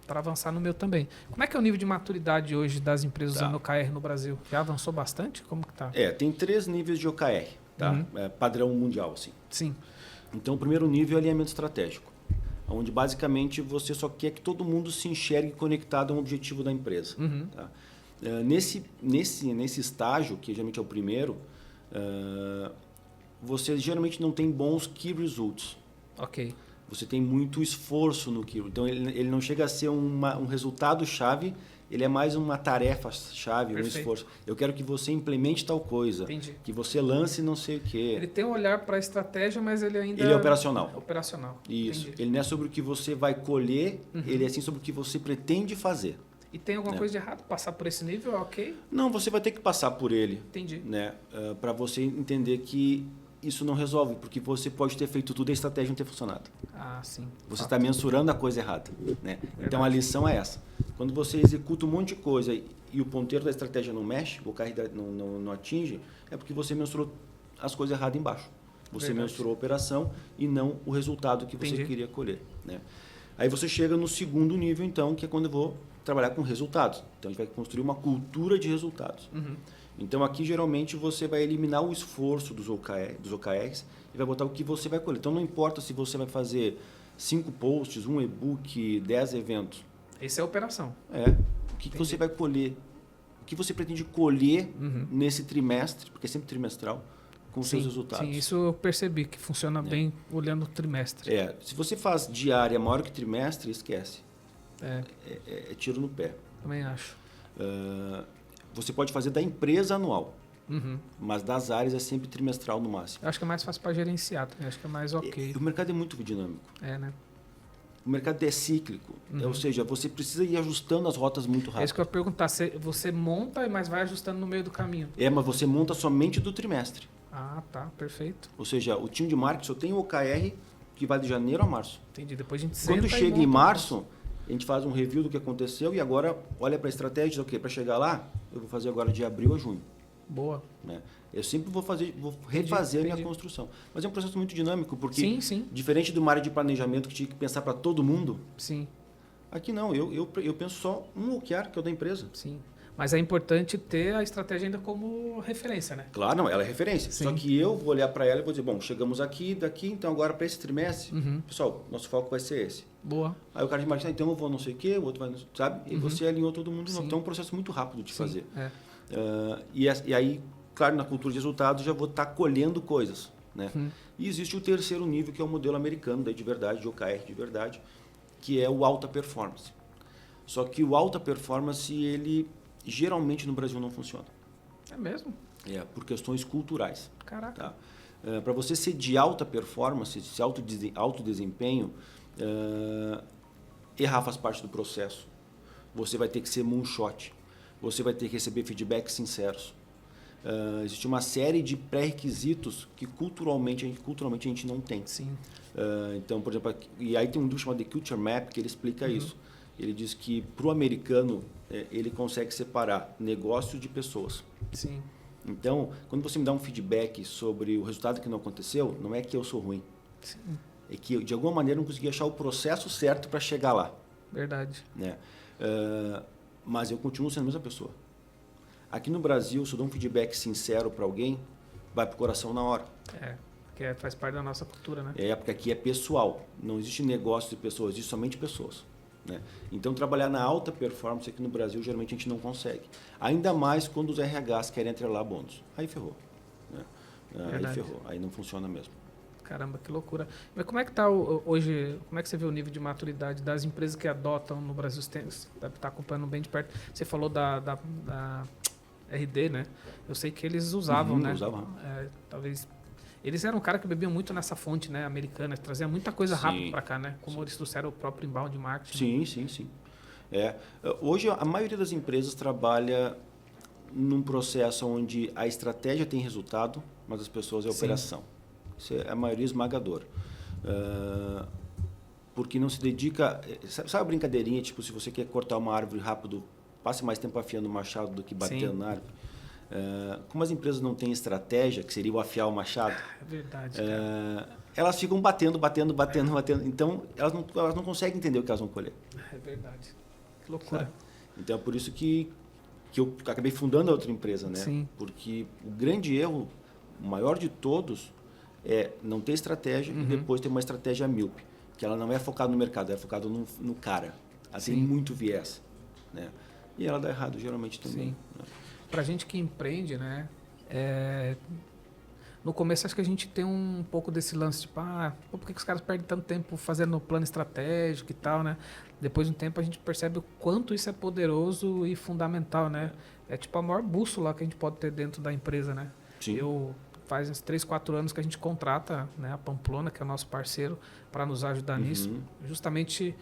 avançar no meu também. Como é que é o nível de maturidade hoje das empresas usando OKR no Brasil? Já avançou bastante? Como que tá? Tem 3 níveis de OKR, tá? Padrão mundial, assim. Sim. Então, o primeiro nível é alinhamento estratégico, onde basicamente você só quer que todo mundo se enxergue conectado a um objetivo da empresa. Tá? Nesse estágio, que geralmente é o primeiro, você geralmente não tem bons key results. Ok. Você tem muito esforço no key. Então, ele não chega a ser um resultado-chave, ele é mais uma tarefa-chave, um esforço. Eu quero que você implemente tal coisa. Entendi. Que você lance não sei o quê. Ele tem um olhar para a estratégia, mas ele ainda... Ele é operacional. Operacional. Isso. Entendi. Ele não é sobre o que você vai colher, ele é sim sobre o que você pretende fazer. E tem alguma coisa de errado? Passar por esse nível, ok? Não, você vai ter que passar por ele. Entendi. Né? Para você entender que isso não resolve, porque você pode ter feito tudo e a estratégia não ter funcionado. Sim. Você está mensurando a coisa errada. Né? Então, a lição é essa. Quando você executa um monte de coisa e o ponteiro da estratégia não mexe, o OKR não atinge, é porque você mensurou as coisas erradas embaixo. Você Verdade. mensurou a operação e não o resultado que você Entendi. queria colher, né? Aí você chega no segundo nível, então, que é quando eu vou trabalhar com resultados. Então, a gente vai construir uma cultura de resultados. Então, aqui, geralmente, você vai eliminar o esforço dos OKRs e vai botar o que você vai colher. Então, não importa se você vai fazer 5 posts, um e-book, 10 eventos. Essa é a operação. O que você vai colher? O que você pretende colher nesse trimestre, porque é sempre trimestral, com seus resultados. Sim, isso eu percebi que funciona bem olhando o trimestre. Se você faz diária maior que trimestre, esquece. É, É tiro no pé. também acho. Você pode fazer da empresa anual, mas das áreas é sempre trimestral no máximo. Eu acho que é mais fácil para gerenciar também, acho que é mais ok. O mercado é muito dinâmico. Né? O mercado é cíclico, ou seja, você precisa ir ajustando as rotas muito É rápido. isso que eu ia perguntar. Você monta, mas vai ajustando no meio do caminho. Mas você monta somente do trimestre. Ah, tá, perfeito. Ou seja, o time de marketing só tem o OKR que vai de janeiro a março. Entendi. Depois a gente Quando senta e chega em monta. março, a gente faz um review do que aconteceu e agora olha para a estratégia e diz, ok, para chegar lá, eu vou fazer agora de abril a junho. Boa. Né? Eu sempre vou refazer a minha construção. Mas é um processo muito dinâmico, porque diferente de uma área de planejamento que tinha que pensar para todo mundo, aqui não, eu penso só um OKR, que é o da empresa. Sim. Mas é importante ter a estratégia ainda como referência, né? Claro, não, ela é referência. Sim. Só que eu vou olhar para ela e vou dizer, bom, chegamos aqui, daqui, então agora para esse trimestre, pessoal, nosso foco vai ser esse. Boa. Aí o cara de marketing, então eu vou não sei o quê, o outro vai, sabe? E você alinhou todo mundo. Então é um processo muito rápido de fazer. E aí, claro, na cultura de resultados já vou estar colhendo coisas, né? E existe o terceiro nível, que é o modelo americano, daí de verdade, de OKR de verdade, que é o alta performance. Só que o alta performance, ele geralmente no Brasil não funciona. É mesmo? Por questões culturais. Caraca. Tá? Para você ser de alta performance, de alto desempenho, errar faz parte do processo. Você vai ter que ser moonshot. Você vai ter que receber feedbacks sinceros. Existe uma série de pré-requisitos que culturalmente a gente não tem. Sim. Então, por exemplo, e aí tem um livro chamado The Culture Map que ele explica isso. Ele diz que para o americano ele consegue separar negócio de pessoas. Sim. Então, quando você me dá um feedback sobre o resultado que não aconteceu, não é que eu sou ruim. Sim. É que eu, de alguma maneira, não consegui achar o processo certo para chegar lá. Verdade. Né? Mas eu continuo sendo a mesma pessoa. Aqui no Brasil, se eu dou um feedback sincero para alguém, vai pro coração na hora. Porque faz parte da nossa cultura, né? Porque aqui é pessoal. Não existe negócio de pessoas, existe somente pessoas. Né? Então, trabalhar na alta performance aqui no Brasil, geralmente a gente não consegue. Ainda mais quando os RHs querem atrelar bônus. Aí ferrou. Né? Aí ferrou. Aí não funciona mesmo. Caramba, que loucura. Mas como é que está hoje, como é que você vê o nível de maturidade das empresas que adotam no Brasil? Você deve estar acompanhando bem de perto. Você falou da RD, né? Eu sei que eles usavam, né? Usavam. Talvez... Eles eram um cara que bebiam muito nessa fonte, né, americana, trazia muita coisa rápido para cá, né? Como eles trouxeram o próprio inbound marketing. Sim. Hoje, a maioria das empresas trabalha num processo onde a estratégia tem resultado, mas as pessoas é operação. Isso é a maioria esmagadora. Porque não se dedica... Sabe a brincadeirinha, tipo, se você quer cortar uma árvore rápido, passe mais tempo afiando o machado do que batendo na árvore. Como as empresas não têm estratégia, que seria o afiar o machado, É verdade, elas ficam batendo. Então, elas não conseguem entender o que elas vão colher. É verdade. Que loucura. Sabe? Então, é por isso que eu acabei fundando a outra empresa, né? Sim. Porque o grande erro, o maior de todos, é não ter estratégia e depois ter uma estratégia míope, que ela não é focada no mercado, é focada no cara. Ela tem muito viés, né? E ela dá errado, geralmente também. Né? Pra gente que empreende, né? No começo acho que a gente tem um pouco desse lance, tipo, por que os caras perdem tanto tempo fazendo plano estratégico e tal, né? Depois de um tempo a gente percebe o quanto isso é poderoso e fundamental, né? É tipo a maior bússola que a gente pode ter dentro da empresa, né? Sim. Faz uns 3, 4 anos que a gente contrata, né, a Pamplona, que é o nosso parceiro, para nos ajudar nisso, justamente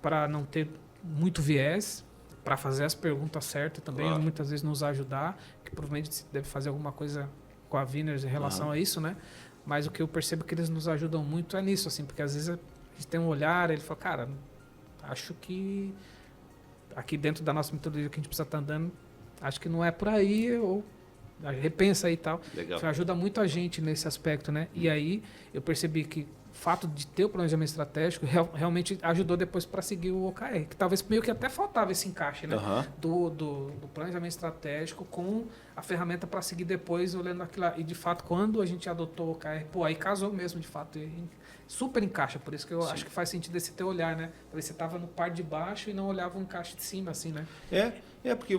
para não ter muito viés, para fazer as perguntas certas também, muitas vezes nos ajudar, que provavelmente você deve fazer alguma coisa com a Winners em relação a isso, né? Mas o que eu percebo que eles nos ajudam muito é nisso, assim, porque às vezes a gente tem um olhar, ele fala, cara, acho que aqui dentro da nossa metodologia que a gente precisa estar andando, acho que não é por aí, ou repensa aí e tal. Legal. Isso ajuda muito a gente nesse aspecto, né? E aí eu percebi que o fato de ter o planejamento estratégico realmente ajudou depois para seguir o OKR, que talvez meio que até faltava esse encaixe, né? Do planejamento estratégico com a ferramenta para seguir depois olhando aquilo lá. E de fato, quando a gente adotou o OKR, pô, aí casou mesmo, de fato. Super encaixa, por isso que eu acho que faz sentido esse teu olhar, né? Talvez você estava no par de baixo e não olhava o encaixe de cima, assim, né? Porque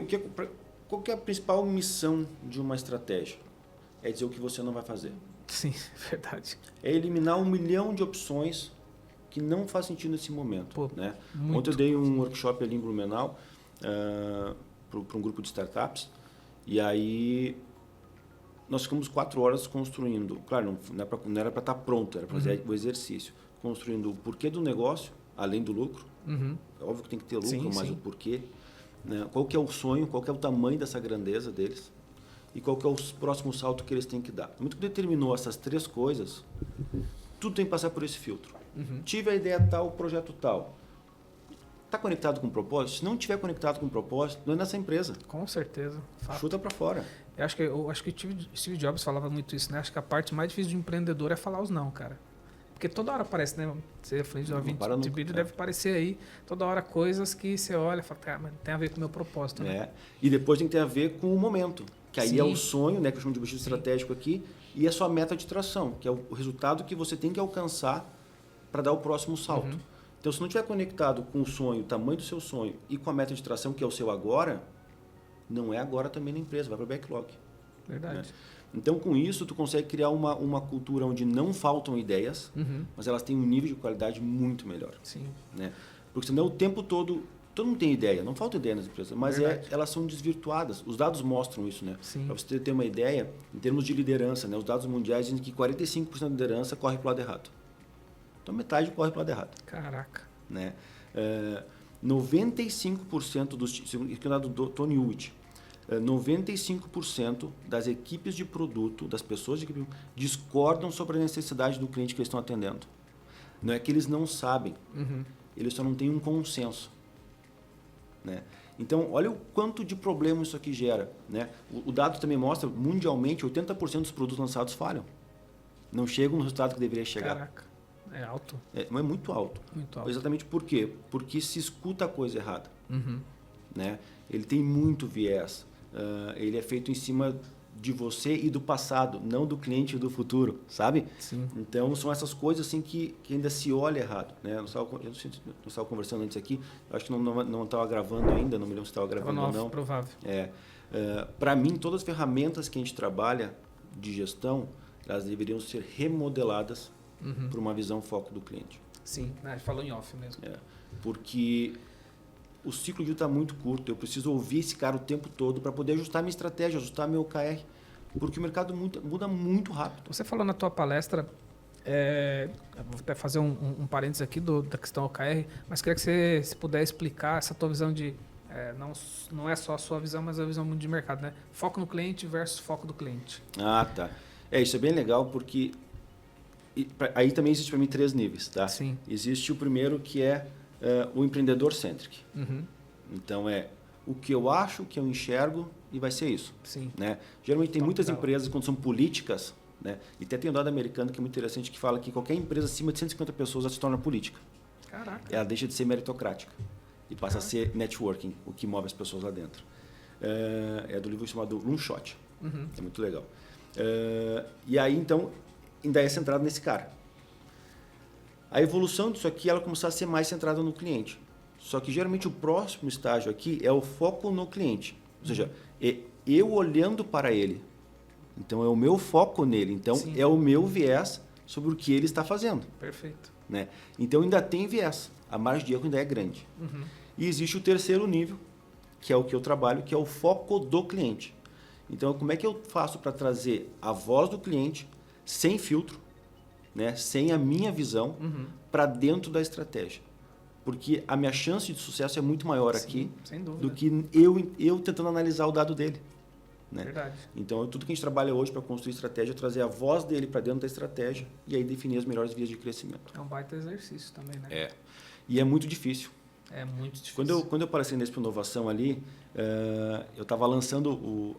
qual que é a principal missão de uma estratégia? É dizer o que você não vai fazer. Sim, verdade. É eliminar 1 milhão de opções que não faz sentido nesse momento. Pô, né? muito. Ontem eu dei um workshop ali em Blumenau para um grupo de startups e aí nós ficamos 4 horas construindo. Claro, não era para estar pronto, era para fazer o exercício. Construindo o porquê do negócio, além do lucro. É óbvio que tem que ter lucro, mas o porquê. Né? Qual que é o sonho, qual que é o tamanho dessa grandeza deles e qual que é o próximo salto que eles têm que dar. Muito que determinou essas 3 coisas, tudo tem que passar por esse filtro. Tive a ideia tal, projeto tal. Está conectado com o propósito? Se não estiver conectado com o propósito, não é nessa empresa. Com certeza. Fato. Chuta para fora. Eu acho que Steve Jobs falava muito isso, né? Acho que a parte mais difícil de um empreendedor é falar os não, cara. Porque toda hora aparece, né? Você frente de uma vídeo deve aparecer aí, toda hora coisas que você olha e fala, cara, mas tem a ver com o meu propósito, né? E depois tem que ter a ver com o momento. Que aí é o sonho, né? Que eu chamo de objetivo estratégico aqui, e a sua meta de tração, que é o resultado que você tem que alcançar para dar o próximo salto. Então, se não estiver conectado com o sonho, o tamanho do seu sonho e com a meta de tração, que é o seu agora, não é agora também na empresa, vai para o backlog. Verdade. Né? Então, com isso, tu consegue criar uma cultura onde não faltam ideias, mas elas têm um nível de qualidade muito melhor. Sim. Né? Porque senão o tempo todo mundo tem ideia, não falta ideia nas empresas, mas elas são desvirtuadas. Os dados mostram isso, né? Para você ter uma ideia, em termos de liderança, né? Os dados mundiais dizem que 45% da liderança corre para o lado errado. Então, metade corre para o lado errado. Caraca. Né? 95% dos... Isso é o dado do Tony Hewitt. 95% das equipes de produto, das pessoas de equipe, discordam sobre a necessidade do cliente que eles estão atendendo. Não é que eles não sabem, eles só não têm um consenso. Né? Então, olha o quanto de problema isso aqui gera. Né? O dado também mostra, mundialmente, 80% dos produtos lançados falham. Não chegam no resultado que deveria chegar. Caraca, é alto. É muito alto. Muito alto. Exatamente por quê? Porque se escuta a coisa errada. Né? Ele tem muito viés. Ele é feito em cima de você e do passado, não do cliente e do futuro, sabe? Sim. Então, são essas coisas assim que ainda se olha errado. Né? Eu não estava conversando antes aqui, acho que não estava gravando ainda, não me lembro se estava gravando ou não. Provável. Para mim, todas as ferramentas que a gente trabalha de gestão, elas deveriam ser remodeladas por uma visão foco do cliente. Sim, a gente falou em off mesmo. Porque o ciclo de vida está muito curto, eu preciso ouvir esse cara o tempo todo para poder ajustar minha estratégia, ajustar meu OKR, porque o mercado muda muito rápido. Você falou na tua palestra, vou até fazer um parênteses aqui da questão OKR, mas queria que você se puder explicar essa tua visão de, não é só a sua visão, mas a visão de mercado, né? Foco no cliente versus foco do cliente. Ah, tá. Isso é bem legal porque aí também existe para mim 3 níveis, tá? Sim. Existe o primeiro que é o empreendedor centric. Então o que eu acho, o que eu enxergo e vai ser isso. Sim. Né? Geralmente tem muitas empresas quando são políticas, né? E até tem um dado americano que é muito interessante que fala que qualquer empresa acima de 150 pessoas já se torna política. Caraca. Ela deixa de ser meritocrática e passa a ser networking, o que move as pessoas lá dentro. É do livro chamado Moonshot. É muito legal. E aí então ainda é centrado nesse cara. A evolução disso aqui, ela começar a ser mais centrada no cliente. Só que, geralmente, o próximo estágio aqui é o foco no cliente. Ou seja, é eu olhando para ele. Então, é o meu foco nele. Então, é o meu viés sobre o que ele está fazendo. Perfeito. Né? Então, ainda tem viés. A margem de erro ainda é grande. E existe o terceiro nível, que é o que eu trabalho, que é o foco do cliente. Então, como é que eu faço para trazer a voz do cliente sem filtro, né, sem a minha visão, para dentro da estratégia. Porque a minha chance de sucesso é muito maior aqui do que eu tentando analisar o dado dele. Né? Verdade. Então, tudo que a gente trabalha hoje para construir estratégia é trazer a voz dele para dentro da estratégia e aí definir as melhores vias de crescimento. É um baita exercício também, né? E é muito difícil. É muito difícil. Quando eu apareci nesse Inovação ali, eu estava lançando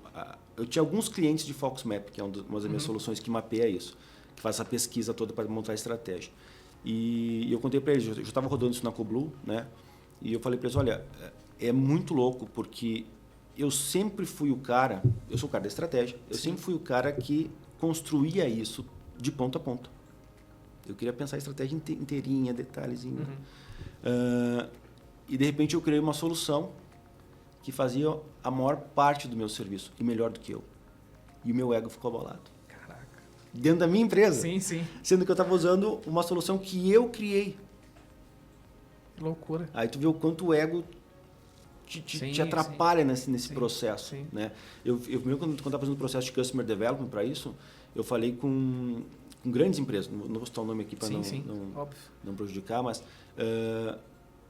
eu tinha alguns clientes de FoxMap, que é uma das minhas soluções que mapeia isso, que faz essa pesquisa toda para montar a estratégia. E eu contei para eles, eu já estava rodando isso na Coblu, né? E eu falei para eles, olha, é muito louco, porque eu sempre fui o cara, eu sou o cara da estratégia, eu sempre fui o cara que construía isso de ponta a ponta. Eu queria pensar a estratégia inteirinha, detalhezinho. E de repente eu criei uma solução que fazia a maior parte do meu serviço, e melhor do que eu. E o meu ego ficou abalado. Caraca. Dentro da minha empresa. Sim, sim. Sendo que eu estava usando uma solução que eu criei. Que loucura. Aí tu vê o quanto o ego te atrapalha nesse processo. Sim. Né? Eu primeiro, quando estava fazendo o processo de Customer Development para isso, eu falei com grandes empresas, não vou citar o nome aqui para não prejudicar, mas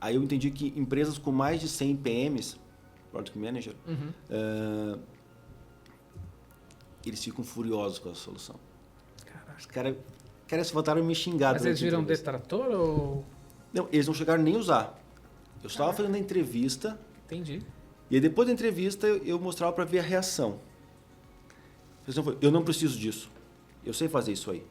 aí eu entendi que empresas com mais de 100 PMs, Product Manager, eles ficam furiosos com a solução. Caraca. Os caras se voltaram a me xingar. Mas eles viram detrator ou... Não, eles não chegaram nem a usar. Eu estava fazendo a entrevista. Entendi. E aí, depois da entrevista eu mostrava para ver a reação. A reação foi, eu não preciso disso. Eu sei fazer isso aí.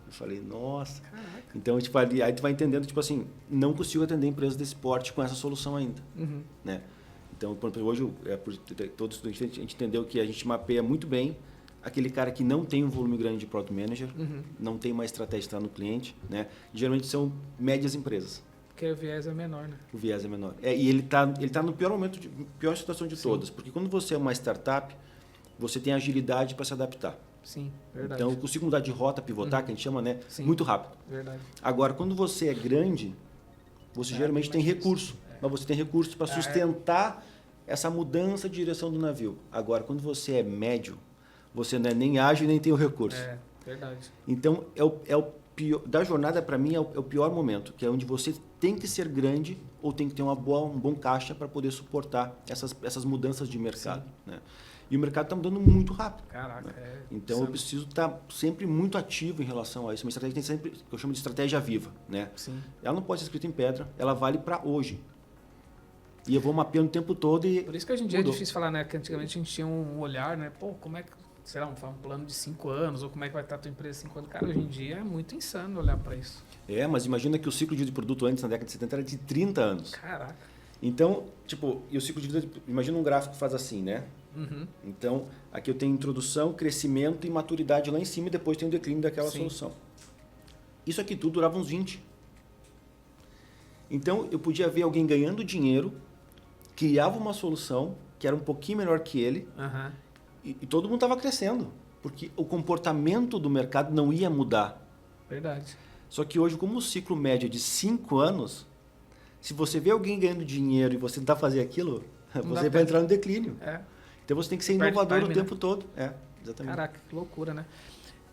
Eu falei, nossa. Caraca. Então, tipo, aí tu vai entendendo, tipo assim, não consigo atender empresas desse porte com essa solução ainda. Né? Então, hoje, todos a gente entendeu que a gente mapeia muito bem aquele cara que não tem um volume grande de Product Manager, não tem uma estratégia de estar no cliente, né? Geralmente são médias empresas. Porque o viés é menor, né? O viés é menor. E ele tá no pior momento, pior situação de todas. Porque quando você é uma startup, você tem agilidade para se adaptar. Sim, verdade. Então, eu consigo mudar de rota, pivotar, que a gente chama, né? Sim. Muito rápido. Verdade. Agora, quando você é grande, você geralmente tem recurso. Mas você tem recursos para sustentar essa mudança de direção do navio. Agora, quando você é médio, você não é nem ágil nem tem o recurso. É, verdade. Então, é o pior, da jornada, para mim, é o pior momento, que é onde você tem que ser grande ou tem que ter um bom caixa para poder suportar essas mudanças de mercado. Né? E o mercado está mudando muito rápido. Caraca, né? Então, eu preciso estar sempre muito ativo em relação a isso. Uma estratégia tem sempre, que eu chamo de estratégia viva. Né? Sim. Ela não pode ser escrita em pedra, ela vale para hoje. E eu vou mapeando o tempo todo e... Por isso que hoje em dia é difícil falar, né? Que antigamente a gente tinha um olhar, né? Pô, como é que, sei lá, um plano de 5 anos, ou como é que vai estar a tua empresa em 5 anos. Cara, hoje em dia é muito insano olhar para isso. Mas imagina que o ciclo de vida de produto antes, na década de 70, era de 30 anos. Caraca. Então, tipo, e o ciclo de vida, imagina um gráfico que faz assim, né? Então, aqui eu tenho introdução, crescimento e maturidade lá em cima e depois tem o declínio daquela solução. Isso aqui tudo durava uns 20. Então, eu podia ver alguém ganhando dinheiro, criava uma solução que era um pouquinho melhor que ele e todo mundo estava crescendo, porque o comportamento do mercado não ia mudar. Verdade. Só que hoje, como o ciclo médio é de 5 anos, se você vê alguém ganhando dinheiro e você tentar fazer aquilo, você vai entrar no declínio. Então você tem que ser inovador o tempo todo. Exatamente. Caraca, que loucura, né?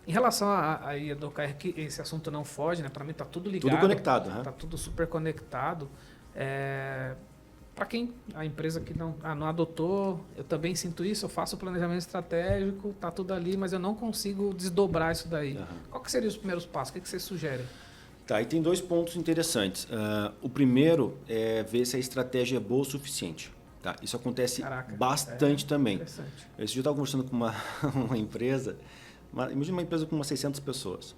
Em relação a Educar, que esse assunto não foge, né? Para mim tá tudo ligado. Tudo conectado. Tá tudo super conectado. Para quem, a empresa que não adotou, eu também sinto isso, eu faço o planejamento estratégico, tá tudo ali, mas eu não consigo desdobrar isso daí. Qual que seriam os primeiros passos? O que você sugere? Tá, e tem 2 pontos interessantes. O primeiro é ver se a estratégia é boa o suficiente. Tá? Isso acontece bastante também. Esse dia eu estava conversando com uma empresa, imagina uma empresa com umas 600 pessoas.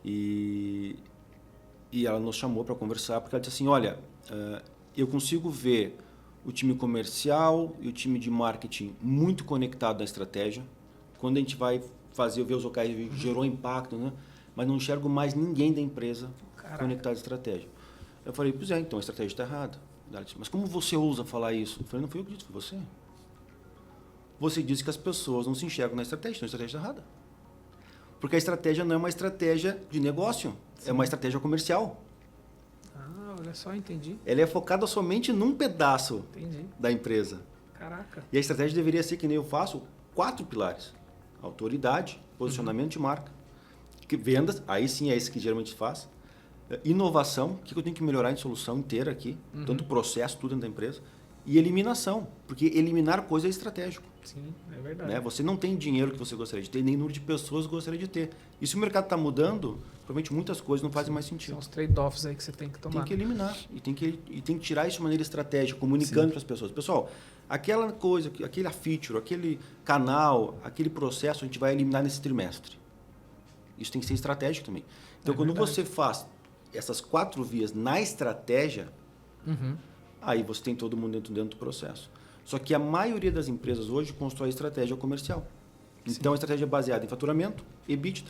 E ela nos chamou para conversar, porque ela disse assim, olha, eu consigo ver o time comercial e o time de marketing muito conectado na estratégia. Quando a gente vai ver os OKRs, gerou impacto, né? Mas não enxergo mais ninguém da empresa conectado à estratégia. Eu falei, pois então a estratégia está errada. Ela disse, mas como você ousa falar isso? Eu falei, não fui eu que disse, foi você. Você disse que as pessoas não se enxergam na estratégia, então a estratégia está errada. Porque a estratégia não é uma estratégia de negócio, é uma estratégia comercial. Olha só, entendi. Ela é focada somente num pedaço da empresa. Caraca. E a estratégia deveria ser, que nem eu faço, 4 pilares. Autoridade, posicionamento de marca, vendas, aí sim é esse que geralmente faz. Inovação, o que eu tenho que melhorar em solução inteira aqui, tanto o processo, tudo dentro da empresa. E eliminação, porque eliminar coisa é estratégico. Sim, é verdade. Né? Você não tem dinheiro que você gostaria de ter, nem número de pessoas que gostaria de ter. E se o mercado está mudando, provavelmente muitas coisas não fazem mais São sentido. os trade-offs aí que você tem que tomar. Tem que eliminar e tem que tirar isso de maneira estratégica, comunicando para as pessoas. Pessoal, aquela coisa, aquele feature, aquele canal, aquele processo a gente vai eliminar nesse trimestre. Isso tem que ser estratégico também. Então, quando você faz essas 4 vias na estratégia, aí você tem todo mundo dentro do processo. Só que a maioria das empresas hoje constrói estratégia comercial. Então, a estratégia é baseada em faturamento, EBITDA.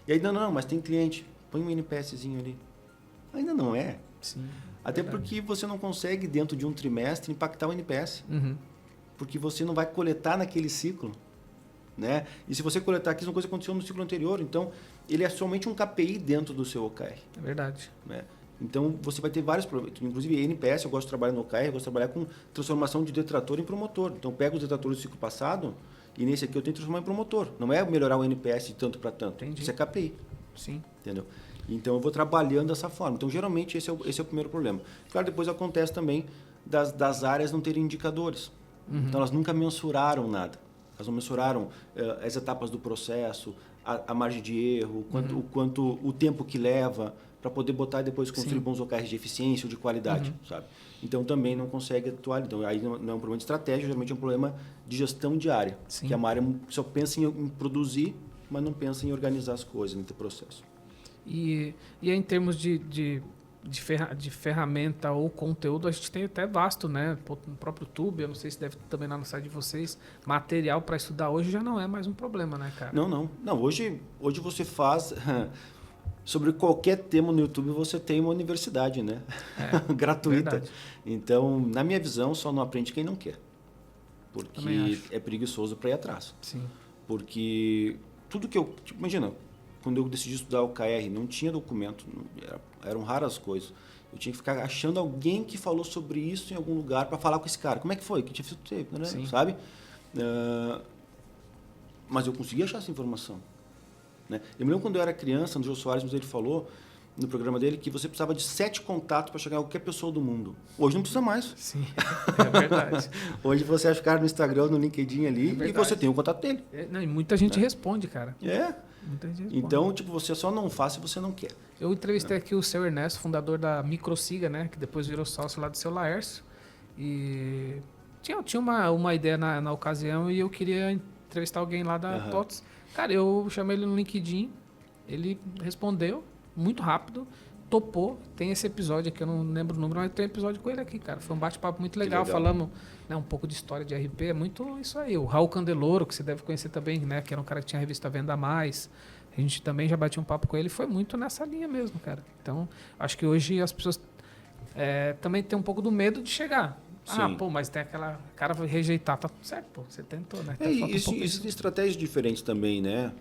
E aí, não, mas tem cliente, põe um NPSzinho ali. Ainda não é. Sim, Até porque você não consegue, dentro de um trimestre, impactar o NPS. Porque você não vai coletar naquele ciclo. Né? E se você coletar aqui, isso é uma coisa que aconteceu no ciclo anterior. Então, ele é somente um KPI dentro do seu OKR. É verdade. Né? Então, você vai ter vários problemas. Inclusive, NPS, eu gosto de trabalhar no OKR, eu gosto de trabalhar com transformação de detrator em promotor. Então, eu pego os detratores do ciclo passado e nesse aqui eu tenho que transformar em promotor. Não é melhorar o NPS de tanto para tanto. Entendi. Isso é KPI. Sim. Entendeu? Então, eu vou trabalhando dessa forma. Então, geralmente, esse é o primeiro problema. Claro, depois acontece também das áreas não terem indicadores. Então, elas nunca mensuraram nada. Elas não mensuraram as etapas do processo, a margem de erro, o tempo que leva para poder botar e depois construir bons OKRs de eficiência ou de qualidade, sabe? Então, também não consegue atuar. Então, aí não é um problema de estratégia, geralmente é um problema de gestão de área. Sim. Que a área só pensa em produzir, mas não pensa em organizar as coisas, no processo. E em termos de ferramenta ou conteúdo, a gente tem até vasto, né? No próprio YouTube, eu não sei se deve também lá no site de vocês, material para estudar hoje já não é mais um problema, né, cara? Não. Hoje você faz... Sobre qualquer tema no YouTube você tem uma universidade, né? Gratuita. Verdade. Então, na minha visão, só não aprende quem não quer. Porque acho. é preguiçoso para ir atrás. Sim. Porque tudo que eu... Tipo, imagina, quando eu decidi estudar o KR, não tinha documento, eram raras coisas. Eu tinha que ficar achando alguém que falou sobre isso em algum lugar para falar com esse cara. Como é que foi? Que tinha feito, né? Sabe? Mas eu consegui achar essa informação. Né? Eu me lembro quando eu era criança, o Jô Soares ele falou no programa dele que você precisava de 7 contatos para chegar a qualquer pessoa do mundo. Hoje não precisa mais. Sim, é verdade. Hoje você acha o cara no Instagram, no LinkedIn ali e você tem o contato dele. E muita gente responde, cara. Muita gente responde. Então, tipo, você só não faz se você não quer. Eu entrevistei aqui o seu Ernesto, fundador da Microsiga, né? Que depois virou sócio lá do seu Laércio. E tinha uma ideia na ocasião e eu queria entrevistar alguém lá da TOTS. Cara, eu chamei ele no LinkedIn, ele respondeu muito rápido, topou. Tem esse episódio aqui, eu não lembro o número, mas tem um episódio com ele aqui, cara. Foi um bate-papo muito legal, falamos, né, um pouco de história de RP. É muito isso aí. O Raul Candeloro, que você deve conhecer também, né? Que era um cara que tinha a revista Venda Mais. A gente também já batia um papo com ele. Foi muito nessa linha mesmo, cara. Então, acho que hoje as pessoas também têm um pouco do medo de chegar. Sim. Mas tem aquela cara vai rejeitar, tá tudo certo, pô, você tentou, né? Existem estratégias diferentes também, né?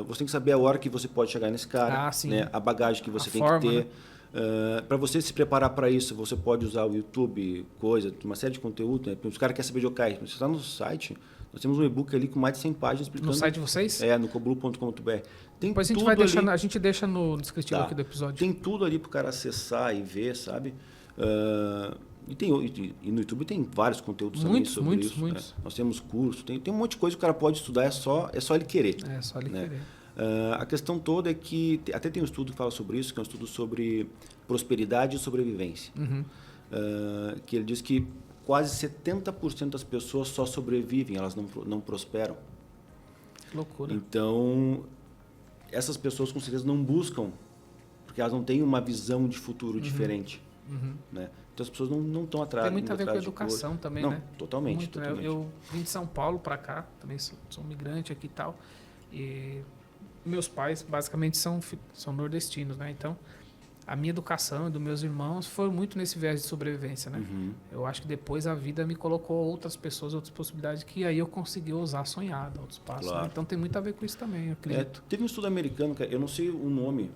Você tem que saber a hora que você pode chegar nesse cara, né? A bagagem que você tem que ter. Né? Para você se preparar para isso, você pode usar o YouTube, uma série de conteúdo. Né? Os caras querem saber de OKR. Você está no site, nós temos um e-book ali com mais de 100 páginas explicando. No site de vocês? No coblu.com.br. Depois a gente deixa no descritivo aqui do episódio. Tem tudo ali para o cara acessar e ver, sabe? E no YouTube tem vários conteúdos também sobre isso. Muitos. Nós temos curso, tem um monte de coisa que o cara pode estudar, é só ele querer. É só ele querer. A questão toda é que, até tem um estudo que fala sobre isso, que é um estudo sobre prosperidade e sobrevivência. Que ele diz que quase 70% das pessoas só sobrevivem, elas não prosperam. Que loucura. Então, essas pessoas com certeza não buscam, porque elas não têm uma visão de futuro diferente. Né? Então as pessoas não estão atrás. Tem muito a ver com a educação também, né? Totalmente. Muito, totalmente. Né? Eu vim de São Paulo para cá, também sou migrante aqui e tal. E meus pais basicamente são nordestinos, né? Então a minha educação e dos meus irmãos foi muito nesse viés de sobrevivência, né? Eu acho que depois a vida me colocou outras pessoas, outras possibilidades que aí eu consegui ousar sonhar, dar outros passos. Claro. Né? Então tem muito a ver com isso também, eu acredito. Teve um estudo americano, eu não sei o nome,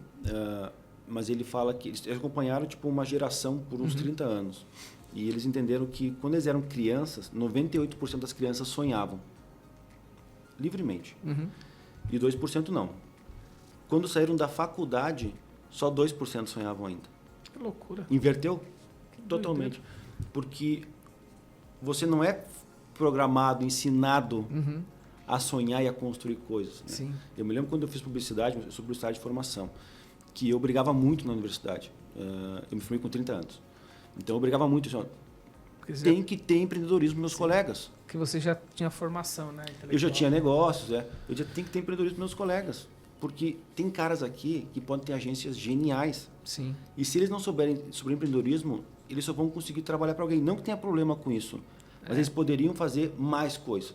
mas ele fala que eles acompanharam tipo uma geração por uns 30 anos. E eles entenderam que quando eles eram crianças, 98% das crianças sonhavam livremente. E 2% não. Quando saíram da faculdade, só 2% sonhavam ainda. Que loucura. Inverteu? Totalmente. Porque você não é programado, ensinado a sonhar e a construir coisas. Né? Sim. Eu me lembro quando eu fiz publicidade, eu sou publicidade de formação. que eu brigava muito na universidade. Eu me formei com 30 anos. Então, eu brigava muito. Assim, tem que ter empreendedorismo dos meus colegas. Que você já tinha formação, né? Eu já tinha negócios, eu já tenho que ter empreendedorismo dos meus colegas. Porque tem caras aqui que podem ter agências geniais. Sim. E se eles não souberem sobre empreendedorismo, eles só vão conseguir trabalhar para alguém. Não que tenha problema com isso, mas eles poderiam fazer mais coisa.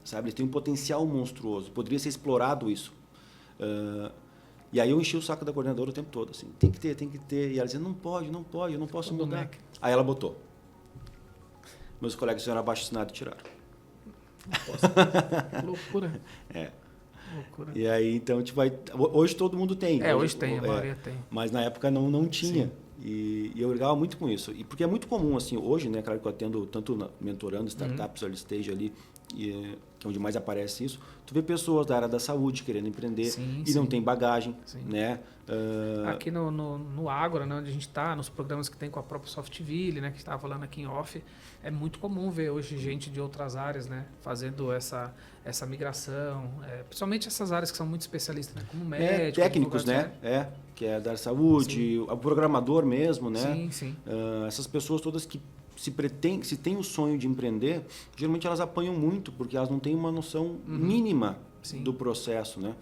Sabe? Eles têm um potencial monstruoso. Poderia ser explorado isso. E aí eu enchi o saco da coordenadora o tempo todo. Assim, tem que ter, tem que ter. E ela dizia, não pode, eu não posso mudar. Aí ela botou. Meus colegas fizeram abaixo-assinado e tiraram. Que loucura. Loucura. E aí, então, tipo, hoje todo mundo tem. Hoje tem, a maioria tem. Mas na época não tinha. E eu brigava muito com isso. E porque é muito comum, assim, hoje, né, claro que eu atendo tanto mentorando startups, early stage ali, que é onde mais aparece isso, tu vê pessoas da área da saúde querendo empreender não tem bagagem, né? Aqui no Ágora, né, onde a gente está, nos programas que tem com a própria Softville, né, que estava falando aqui em off, é muito comum ver hoje gente de outras áreas, né, fazendo essa migração, principalmente essas áreas que são muito especialistas, né, como médico, técnicos, né? Que é da área da saúde, o programador mesmo, né? Sim. Essas pessoas todas que se têm o sonho de empreender, geralmente elas apanham muito, porque elas não têm uma noção mínima do processo, né?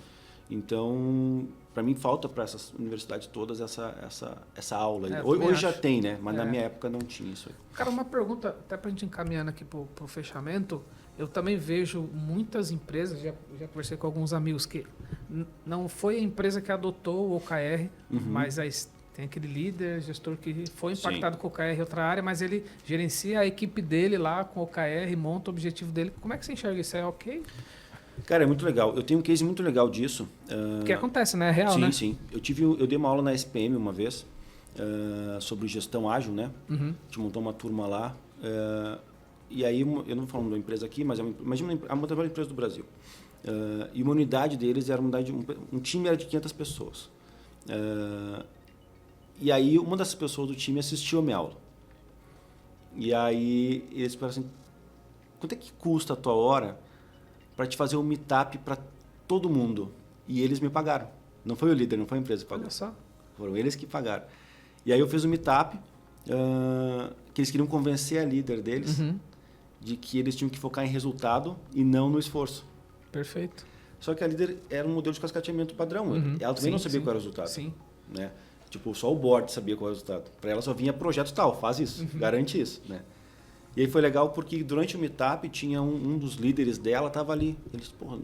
Então, para mim, falta para essas universidades todas essa aula. Hoje já tem, né? Mas na minha época não tinha isso aí. Cara, uma pergunta, até para a gente encaminhando aqui para o fechamento, eu também vejo muitas empresas, já conversei com alguns amigos, que não foi a empresa que adotou o OKR, mas tem aquele líder, gestor que foi impactado com o OKR em outra área, mas ele gerencia a equipe dele lá com o OKR, monta o objetivo dele. Como é que você enxerga isso? É ok? Cara, é muito legal. Eu tenho um case muito legal disso. Que acontece, né? É real, né? Sim. Eu dei uma aula na SPM uma vez sobre gestão ágil, né? A gente montou uma turma lá. E aí, eu não vou falar da empresa aqui, mas imagina uma maior empresa do Brasil. E uma unidade deles era um time era de 500 pessoas. E aí, uma das pessoas do time assistiu a minha aula. E aí, eles falaram assim, quanto é que custa a tua hora para te fazer um meetup para todo mundo? E eles me pagaram. Não foi o líder, não foi a empresa que pagou. Olha só. Foram eles que pagaram. E aí eu fiz um meetup que eles queriam convencer a líder deles de que eles tinham que focar em resultado e não no esforço. Perfeito. Só que a líder era um modelo de cascateamento padrão. Ela também não sabia qual era o resultado. Sim. Né? Tipo, só o board sabia qual era o resultado. Para ela só vinha projeto tal, faz isso, garante isso. Né? E aí foi legal porque durante o meetup tinha um dos líderes dela, estava ali. Eles, porra,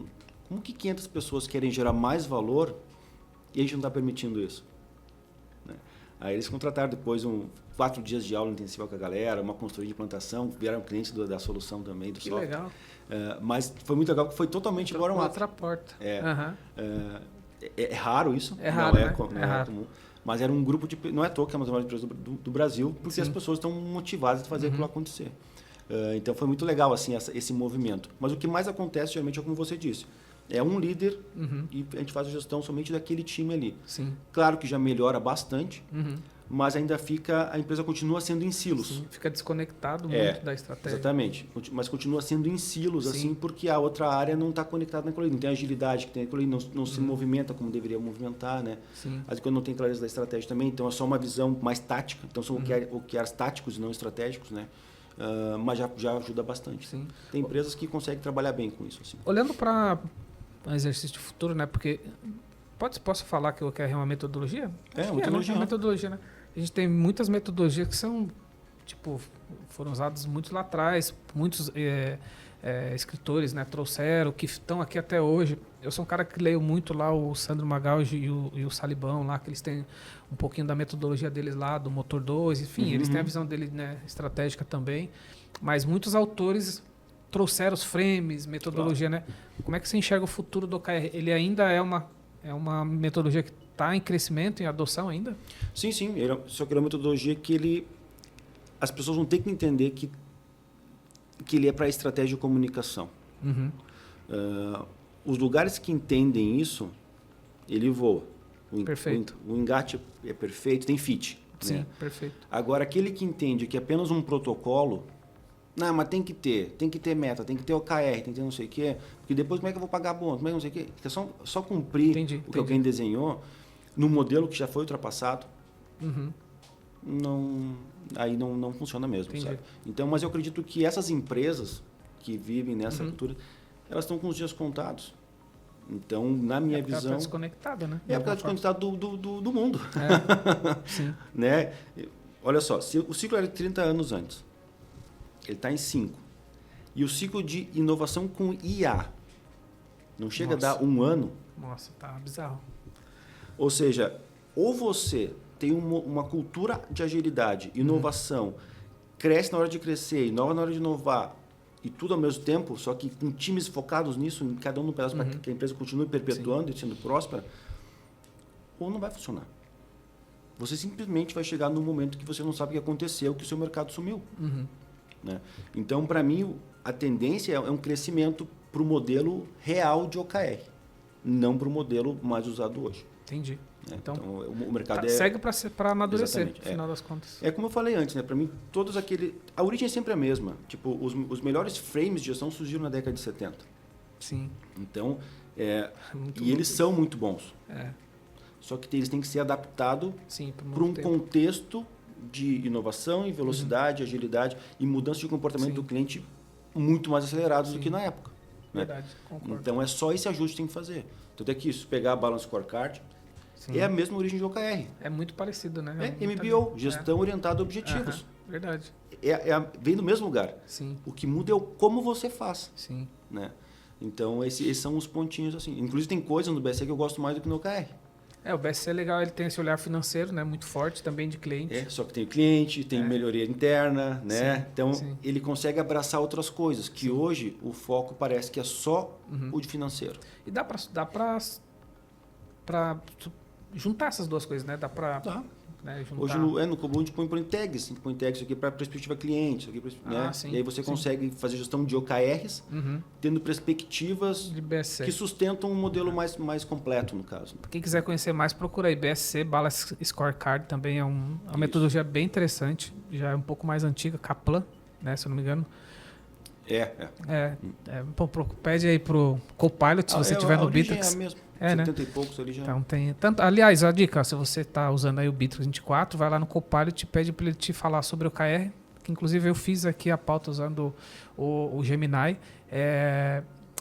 como que 500 pessoas querem gerar mais valor e a gente não está permitindo isso? Né? Aí eles contrataram depois 4 dias de aula intensiva com a galera, uma consultoria de implantação, vieram clientes da solução também, do software. Que legal. Mas foi muito legal porque foi totalmente bottom-up. Outra porta. É raro isso. É raro, não é comum. Mas era um grupo de... Não é à toa que é uma das maiores empresas do Brasil, porque as pessoas estão motivadas a fazer aquilo acontecer. Então, foi muito legal assim, esse movimento. Mas o que mais acontece, geralmente, é como você disse. É um líder e a gente faz a gestão somente daquele time ali. Sim. Claro que já melhora bastante, mas ainda a empresa continua sendo em silos. Sim, fica desconectado muito da estratégia. Exatamente. Mas continua sendo em silos, assim, porque a outra área não está conectada naquilo ali. Não tem a agilidade que tem aquilo ali, não se movimenta como deveria movimentar, né? Sim. Às vezes quando não tem clareza da estratégia também, então é só uma visão mais tática. Então são OKRs táticos e não estratégicos, né? Mas já ajuda bastante. Sim. Tem empresas que conseguem trabalhar bem com isso. Assim. Olhando para um exercício de futuro, né? Porque posso falar que o OKR é uma metodologia? Metodologia. É uma metodologia, né? A gente tem muitas metodologias que são, foram usadas muito lá atrás, muitos escritores, né, trouxeram, que estão aqui até hoje. Eu sou um cara que leio muito lá o Sandro Magaldi e o Salibão lá, que eles têm um pouquinho da metodologia deles lá, do Motor 2, enfim, eles têm a visão dele, né, estratégica também, mas muitos autores trouxeram os frames, metodologia, né? Como é que você enxerga o futuro do OKR? Ele ainda é uma metodologia que está em crescimento, em adoção ainda? Sim. Só que é uma metodologia que as pessoas vão ter que entender que ele é para estratégia de comunicação. Os lugares que entendem isso, ele voa. Perfeito. O engate é perfeito, tem fit. Sim, né? perfeito. Agora, aquele que entende que é apenas um protocolo, não, mas tem que ter meta, tem que ter OKR, tem que ter não sei o quê, porque depois como é que eu vou pagar bônus, como é que não sei o quê, é só cumprir o que alguém desenhou, num modelo que já foi ultrapassado, Uhum. aí não funciona mesmo, Entendi. sabe? Então, mas eu acredito que essas empresas que vivem nessa cultura, elas estão com os dias contados. Então, na minha Porque ela visão... tá desconectada, né? De É porque ela alguma está desconectada do mundo. forma. Sim. Né? Olha só, se o ciclo era de 30 anos antes, ele está em 5. E o ciclo de inovação com IA não chega Nossa. a dar 1 ano. Nossa, tá bizarro. Ou seja, ou você tem uma cultura de agilidade, inovação, cresce na hora de crescer, inova na hora de inovar, e tudo ao mesmo tempo, só que com times focados nisso, cada um no pedaço, para que a empresa continue perpetuando e sendo próspera, ou não vai funcionar. Você simplesmente vai chegar num momento que você não sabe o que aconteceu, que o seu mercado sumiu. Né? Então, para mim, a tendência é um crescimento para o modelo real de OKR, não para o modelo mais usado hoje. Entendi. Né? Então, o mercado segue para amadurecer, Exatamente, no final das contas. É como eu falei antes, né? Para mim, todos aquele... A origem é sempre a mesma. Tipo, os melhores frames de gestão surgiram na década de 70. Sim. Então, Muito e bom. eles são muito bons. É. Só que eles têm que ser adaptados Sim, por para um muito tempo. contexto de inovação e velocidade, agilidade e mudança de comportamento Sim. do cliente muito mais acelerados do que na época. Né? Verdade, concordo. Então, é só esse ajuste que tem que fazer. Tanto é que se pegar a Balance Scorecard, Sim. é a mesma origem de OKR. É muito parecido, né? É MBO, Gestão Orientada a Objetivos. Aham, verdade. Vem do mesmo lugar. Sim, O que muda é o como você faz. sim. Né? Então, esses são os pontinhos assim. Inclusive, tem coisas no BSC que eu gosto mais do que no OKR. O BSC é legal, ele tem esse olhar financeiro, né? Muito forte também de cliente. Só que tem o cliente, tem melhoria interna, né? Sim, Então, sim. ele consegue abraçar outras coisas, que hoje o foco parece que é só o de financeiro. E dá pra juntar essas duas coisas, né? Dá pra Tá. né, juntar. Hoje no Cobol a gente põe tags, a gente põe tags aqui para perspectiva cliente, isso aqui né? Sim, E aí você sim. consegue fazer gestão de OKRs, tendo perspectivas De BSC. que sustentam um modelo mais completo, no caso. Quem quiser conhecer mais, procura aí. BSC, Balance Scorecard, também é uma metodologia bem interessante. Já é um pouco mais antiga, Kaplan, né? Se eu não me engano. Pede aí pro Copilot, se você tiver no Bittrex. É a mesma. É, 70 e poucos ali já. Então tem tanto. Aliás, a dica, se você está usando aí o Bittrex 24, vai lá no Copilot e pede para ele te falar sobre o KR, que inclusive eu fiz aqui a pauta usando o Gemini.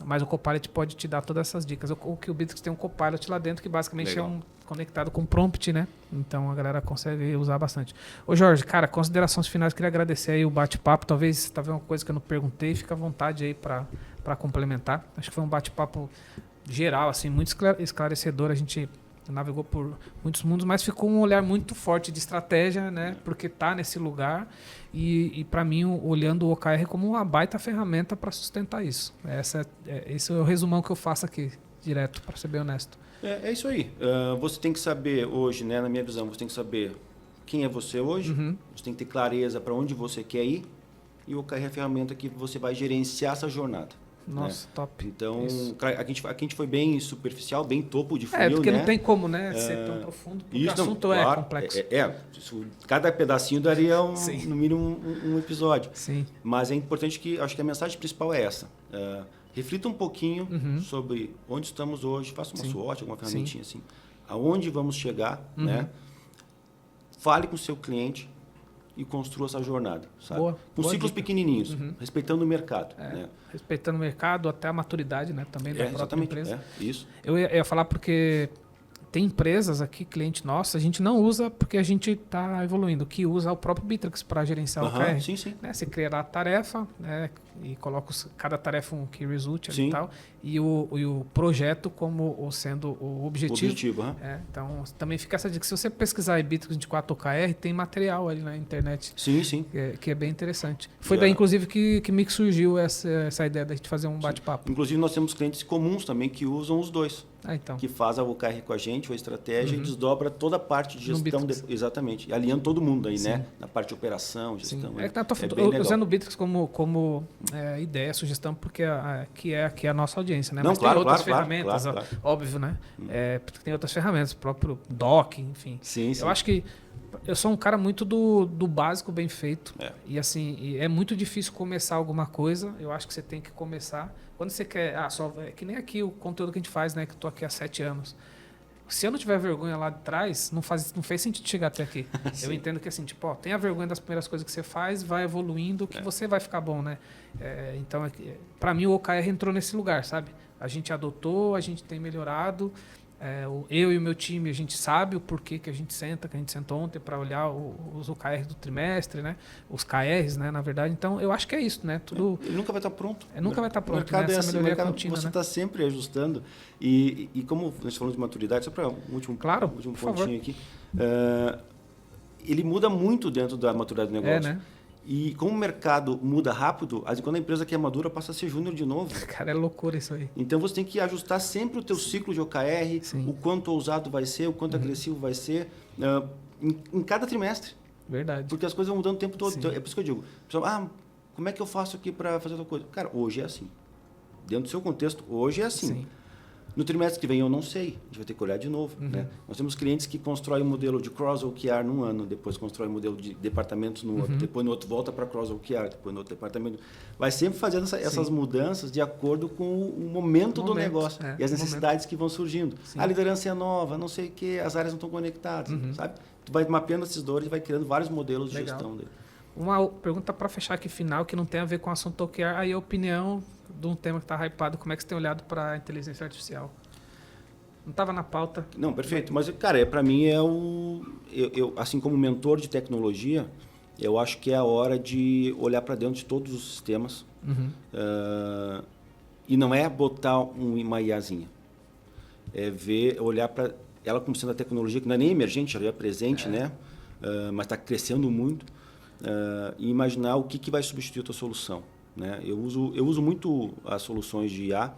Mas o Copilot pode te dar todas essas dicas. O que o Bittrex tem um Copilot lá dentro que basicamente Legal. conectado com prompt, né? Então a galera consegue usar bastante. Ô Jorge, cara, considerações finais, queria agradecer aí o bate-papo. Talvez você tá vendo uma coisa que eu não perguntei, fica à vontade aí para complementar. Acho que foi um bate-papo geral, assim, muito esclarecedor. A gente navegou por muitos mundos, mas ficou um olhar muito forte de estratégia, né? Porque tá nesse lugar e para mim, olhando o OKR como uma baita ferramenta para sustentar isso. Esse é o resumão que eu faço aqui, direto, para ser bem honesto. É isso aí. Você tem que saber hoje, né, na minha visão, você tem que saber quem é você hoje, você tem que ter clareza para onde você quer ir e o OKR é a ferramenta que você vai gerenciar essa jornada. Nossa, né? top. Então, Isso. aqui a gente foi bem superficial, bem topo de funil, porque né? não tem como, né, ser tão profundo, porque Isso, o assunto é complexo. Cada pedacinho daria, Sim. no mínimo, um episódio. Sim. Mas é importante acho que a mensagem principal é essa. Reflita um pouquinho sobre onde estamos hoje, faça uma SWOT, alguma ferramentinha assim. Aonde vamos chegar, né? Fale com o seu cliente e construa essa jornada, sabe? Boa, com boa ciclos dica. pequenininhos, respeitando o mercado. Né? Respeitando o mercado, até a maturidade, né, também da própria Exatamente, empresa. Isso. Eu ia falar porque tem empresas aqui, cliente nosso, a gente não usa porque a gente está evoluindo, que usa o próprio Bittrex para gerenciar o OKR. Sim. Né? Você cria lá a tarefa, né? E coloca cada tarefa um key result ali e tal, e o projeto como sendo o objetivo. Então, também fica essa dica. Se você pesquisar em Bittrex 24 OKR, tem material ali na internet. Sim. Que é bem interessante. Foi daí, inclusive, que me surgiu essa ideia da gente fazer um bate-papo. Inclusive, nós temos clientes comuns também que usam os dois. Então. Que faz a OKR com a gente, a estratégia, e desdobra toda a parte de gestão. Exatamente. Alinhando todo mundo aí, né? Na parte de operação, gestão. Usando o Bittrex como ideia, sugestão, porque que é a nossa audiência, né? Não, mas claro, tem outras claro, ferramentas, claro. óbvio, né? Tem outras ferramentas, o próprio Doc, enfim. Sim. Eu acho que eu sou um cara muito do básico bem feito. E assim, é muito difícil começar alguma coisa. Eu acho que você tem que começar. Quando você quer. Que nem aqui o conteúdo que a gente faz, né? Que eu tô aqui há 7 anos. Se eu não tiver vergonha lá de trás, não fez sentido chegar até aqui. Eu entendo que assim, tipo, ó, tenha vergonha das primeiras coisas que você faz, vai evoluindo, que você vai ficar bom, né? Então, para mim, o OKR entrou nesse lugar, sabe? A gente adotou, a gente tem melhorado. Eu e o meu time, a gente sabe o porquê que a gente sentou ontem para olhar os OKRs do trimestre, né? Os KRs, né? Na verdade. Então, eu acho que é isso, né? Tudo. Ele nunca vai estar pronto. Nunca vai estar pronto. O mercado né? é Essa assim, melhoria contínua, você né? está sempre ajustando. E como nós falamos de maturidade, só para um último pontinho favor. aqui. Ele muda muito dentro da maturidade do negócio. né? E como o mercado muda rápido, quando a empresa que é madura passa a ser júnior de novo. Cara, é loucura isso aí. Então você tem que ajustar sempre o teu ciclo de OKR, Sim. o quanto ousado vai ser, o quanto agressivo vai ser, em cada trimestre. Verdade. Porque as coisas vão mudando o tempo todo. Sim. Então, é por isso que eu digo, pessoal, como é que eu faço aqui para fazer outra coisa? Cara, hoje é assim. Dentro do seu contexto, hoje é assim. Sim. No trimestre que vem eu não sei, a gente vai ter que olhar de novo. Né? Nós temos clientes que constroem um modelo de cross-OKR num ano, depois constroem um modelo de departamentos no outro, depois no outro volta para cross-OKR, depois no outro departamento. Vai sempre fazendo essas mudanças de acordo com o momento do negócio e as necessidades que vão surgindo. Sim. A liderança é nova, não sei o quê, as áreas não estão conectadas, sabe? Tu vai mapeando esses dores e vai criando vários modelos de gestão dele. Uma pergunta para fechar aqui final, que não tem a ver com o assunto OKR, aí a opinião de um tema que está hypado, como é que você tem olhado para a inteligência artificial? Não estava na pauta. Não, perfeito. Mas, cara, para mim eu, assim como mentor de tecnologia, eu acho que é a hora de olhar para dentro de todos os sistemas. E não é botar uma IAzinha. É olhar para ela como sendo a tecnologia que não é nem emergente, já é presente, né? Mas está crescendo muito. E imaginar o que vai substituir a tua solução. Né? Eu uso muito as soluções de IA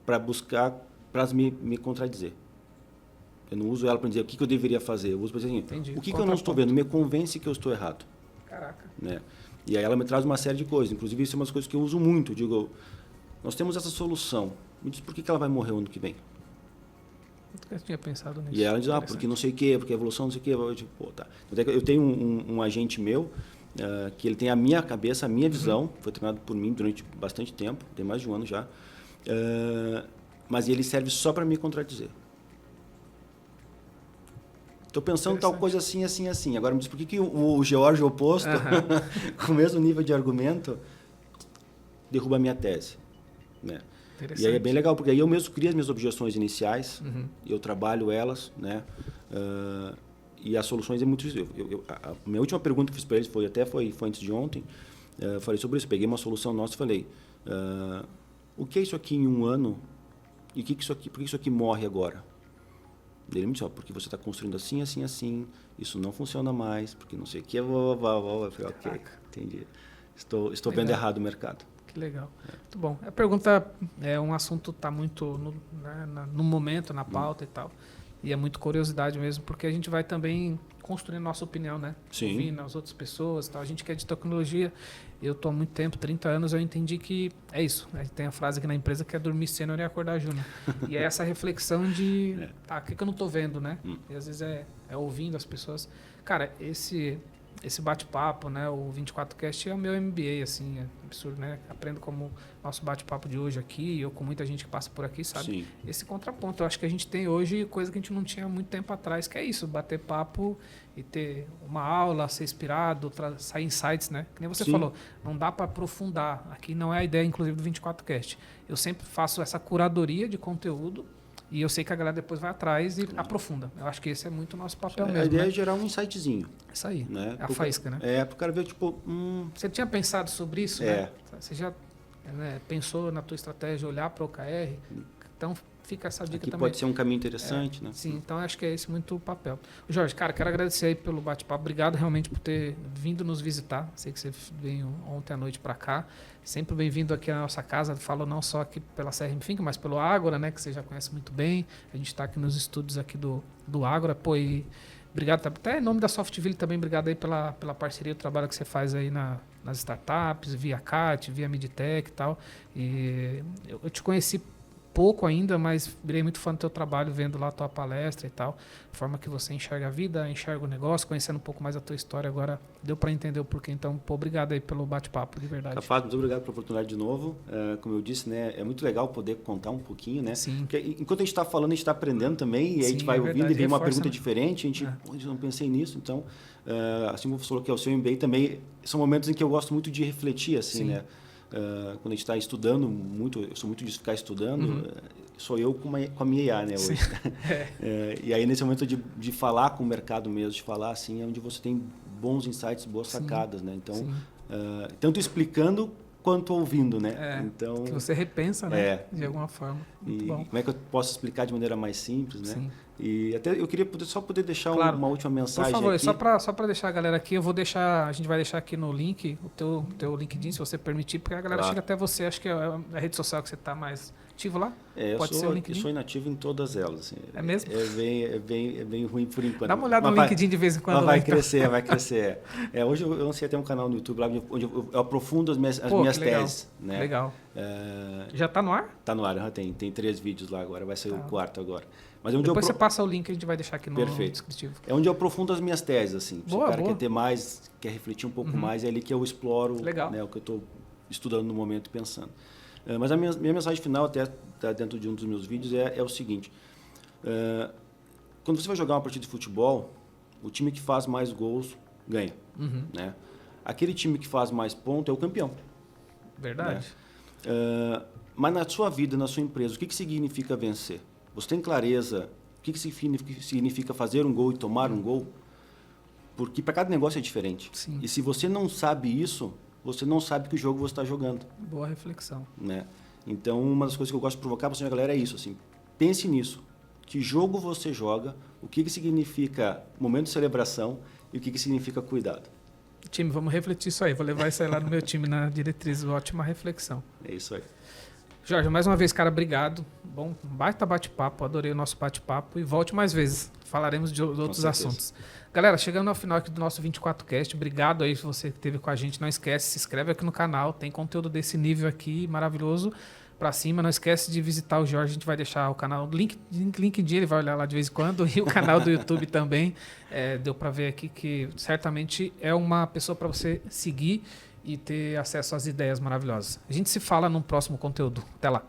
para buscar, para me contradizer. Eu não uso ela para dizer o que eu deveria fazer. Eu uso para dizer assim, o que eu não estou vendo? Me convence que eu estou errado. Caraca. Né? E aí ela me traz uma série de coisas. Inclusive, isso é uma das coisas que eu uso muito. Eu digo, nós temos essa solução. Me diz por que ela vai morrer o ano que vem? Eu tinha pensado nisso. E ela diz, porque não sei o quê, porque a evolução não sei o quê. Eu digo, tá. Eu tenho um agente meu que ele tem a minha cabeça, a minha visão. Foi treinado por mim durante bastante tempo. Tem mais de um ano já. Mas ele serve só para me contradizer. Estou pensando tal coisa assim, assim, assim. Agora me diz por que o George oposto, com o mesmo nível de argumento, derruba a minha tese. Né? E aí é bem legal, porque aí eu mesmo crio as minhas objeções iniciais, eu trabalho elas, né? E as soluções é muito isso. A minha última pergunta que fiz para eles foi antes de ontem, falei sobre isso, peguei uma solução nossa e falei, o que é isso aqui em um ano e por que isso aqui morre agora? Ele me disse, porque você está construindo assim, assim, assim, isso não funciona mais, porque não sei o que, eu falei, ok, entendi. Estou vendo errado o mercado. Que legal. Muito bom. A pergunta um assunto está muito no momento, na pauta e tal. E é muito curiosidade mesmo, porque a gente vai também construindo nossa opinião, né? Sim. Ouvindo as outras pessoas e tal. A gente que é de tecnologia, eu estou há muito tempo, 30 anos, eu entendi que é isso. Tem a frase aqui na empresa que é dormir sênior e acordar júnior. E é essa reflexão de, o que eu não estou vendo, né? E às vezes é ouvindo as pessoas. Cara, esse bate-papo, né, o 24Cast é o meu MBA, assim, é absurdo, né? Aprendo como nosso bate-papo de hoje aqui, eu com muita gente que passa por aqui, sabe? Sim. Esse contraponto, eu acho que a gente tem hoje coisa que a gente não tinha muito tempo atrás, que é isso, bater papo e ter uma aula, ser inspirado, sair insights, né? Que nem você falou, não dá para aprofundar. Aqui não é a ideia, inclusive, do 24Cast. Eu sempre faço essa curadoria de conteúdo e eu sei que a galera depois vai atrás e aprofunda. Eu acho que esse é muito o nosso papel mesmo. A ideia né? é gerar um insightzinho. Isso aí, né? a faísca, né? Pro cara ver, tipo... Você tinha pensado sobre isso, né? Você já pensou na tua estratégia, olhar para o OKR? Então, fica essa dica Aqui também. Pode ser um caminho interessante, né? Sim, então acho que é esse muito o papel. Jorge, cara, quero agradecer aí pelo bate-papo. Obrigado realmente por ter vindo nos visitar. Sei que você veio ontem à noite para cá. Sempre bem-vindo aqui na nossa casa. Falo não só aqui pela CRM Think, mas pelo Ágora, né? Que você já conhece muito bem. A gente está aqui nos estúdios aqui do Ágora. Pô, e obrigado até em nome da Softville também. Obrigado aí pela parceria, o trabalho que você faz aí nas startups, via CAT, via Midtech e tal. E eu te conheci pouco ainda, mas virei muito fã do teu trabalho, vendo lá a tua palestra e tal. A forma que você enxerga a vida, enxerga o negócio, conhecendo um pouco mais a tua história. Agora deu para entender o porquê. Então, pô, obrigado aí pelo bate-papo, de verdade. Cafado, muito obrigado pela oportunidade de novo. Como eu disse, né, é muito legal poder contar um pouquinho, né? Sim. Porque enquanto a gente está falando, a gente está aprendendo também, e aí a gente vai ouvindo e vem uma pergunta diferente, a gente, pô, eu não pensei nisso, então, assim como você falou que é o seu MBA também, são momentos em que eu gosto muito de refletir, assim, né? Quando a gente está estudando muito, eu sou muito de ficar estudando, sou eu com a minha IA, né, hoje. E aí, nesse momento de falar com o mercado mesmo, de falar assim, é onde você tem bons insights, boas sacadas, né? Então, tanto explicando quanto ouvindo, né? Então, que você repensa, né? De alguma forma. Muito bom. Como é que eu posso explicar de maneira mais simples, né? Sim. E até eu queria poder deixar uma última mensagem. Por favor, aqui. Só para deixar a galera aqui, a gente vai deixar aqui no link o teu LinkedIn, se você permitir, porque a galera chega até você, acho que é a rede social que você está mais ativo lá. Pode ser o LinkedIn. Eu sou inativo em todas elas. Assim. É mesmo? É bem ruim por enquanto. Dá uma olhada no LinkedIn de vez em quando. Vai crescer. Hoje eu lancei até um canal no YouTube lá onde eu aprofundo as minhas teses. Né? Legal. Já está no ar? Está no ar, tem 3 vídeos lá agora, vai ser o 4º agora. Mas depois você passa o link, a gente vai deixar aqui no descritivo. É onde eu aprofundo as minhas teses, assim. Se o cara quer ter mais, quer refletir um pouco mais, é ali que eu exploro né, o que eu estou estudando no momento e pensando. Mas a minha mensagem final, até tá dentro de um dos meus vídeos, é o seguinte. Quando você vai jogar uma partida de futebol, o time que faz mais gols ganha. Né? Aquele time que faz mais pontos é o campeão. Verdade. Né? Mas na sua vida, na sua empresa, o que significa vencer? Você tem clareza o que significa fazer um gol e tomar um gol? Porque para cada negócio é diferente. Sim. E se você não sabe isso, você não sabe que jogo você está jogando. Boa reflexão. Né? Então, uma das coisas que eu gosto de provocar para a galera é isso. Assim, pense nisso. Que jogo você joga, o que significa momento de celebração e o que significa cuidado. Time, vamos refletir isso aí. Vou levar isso aí lá no meu time, na diretriz. Ótima reflexão. É isso aí. Jorge, mais uma vez, cara, obrigado. Bom, baita bate-papo, adorei o nosso bate-papo e volte mais vezes. Falaremos de outros assuntos. Galera, chegando ao final aqui do nosso 24Cast, obrigado aí se você que esteve com a gente. Não esquece, se inscreve aqui no canal, tem conteúdo desse nível aqui, maravilhoso, pra cima. Não esquece de visitar o Jorge, a gente vai deixar o canal, LinkedIn, ele vai olhar lá de vez em quando, e o canal do YouTube também. Deu pra ver aqui que certamente é uma pessoa para você seguir e ter acesso às ideias maravilhosas. A gente se fala no próximo conteúdo. Até lá!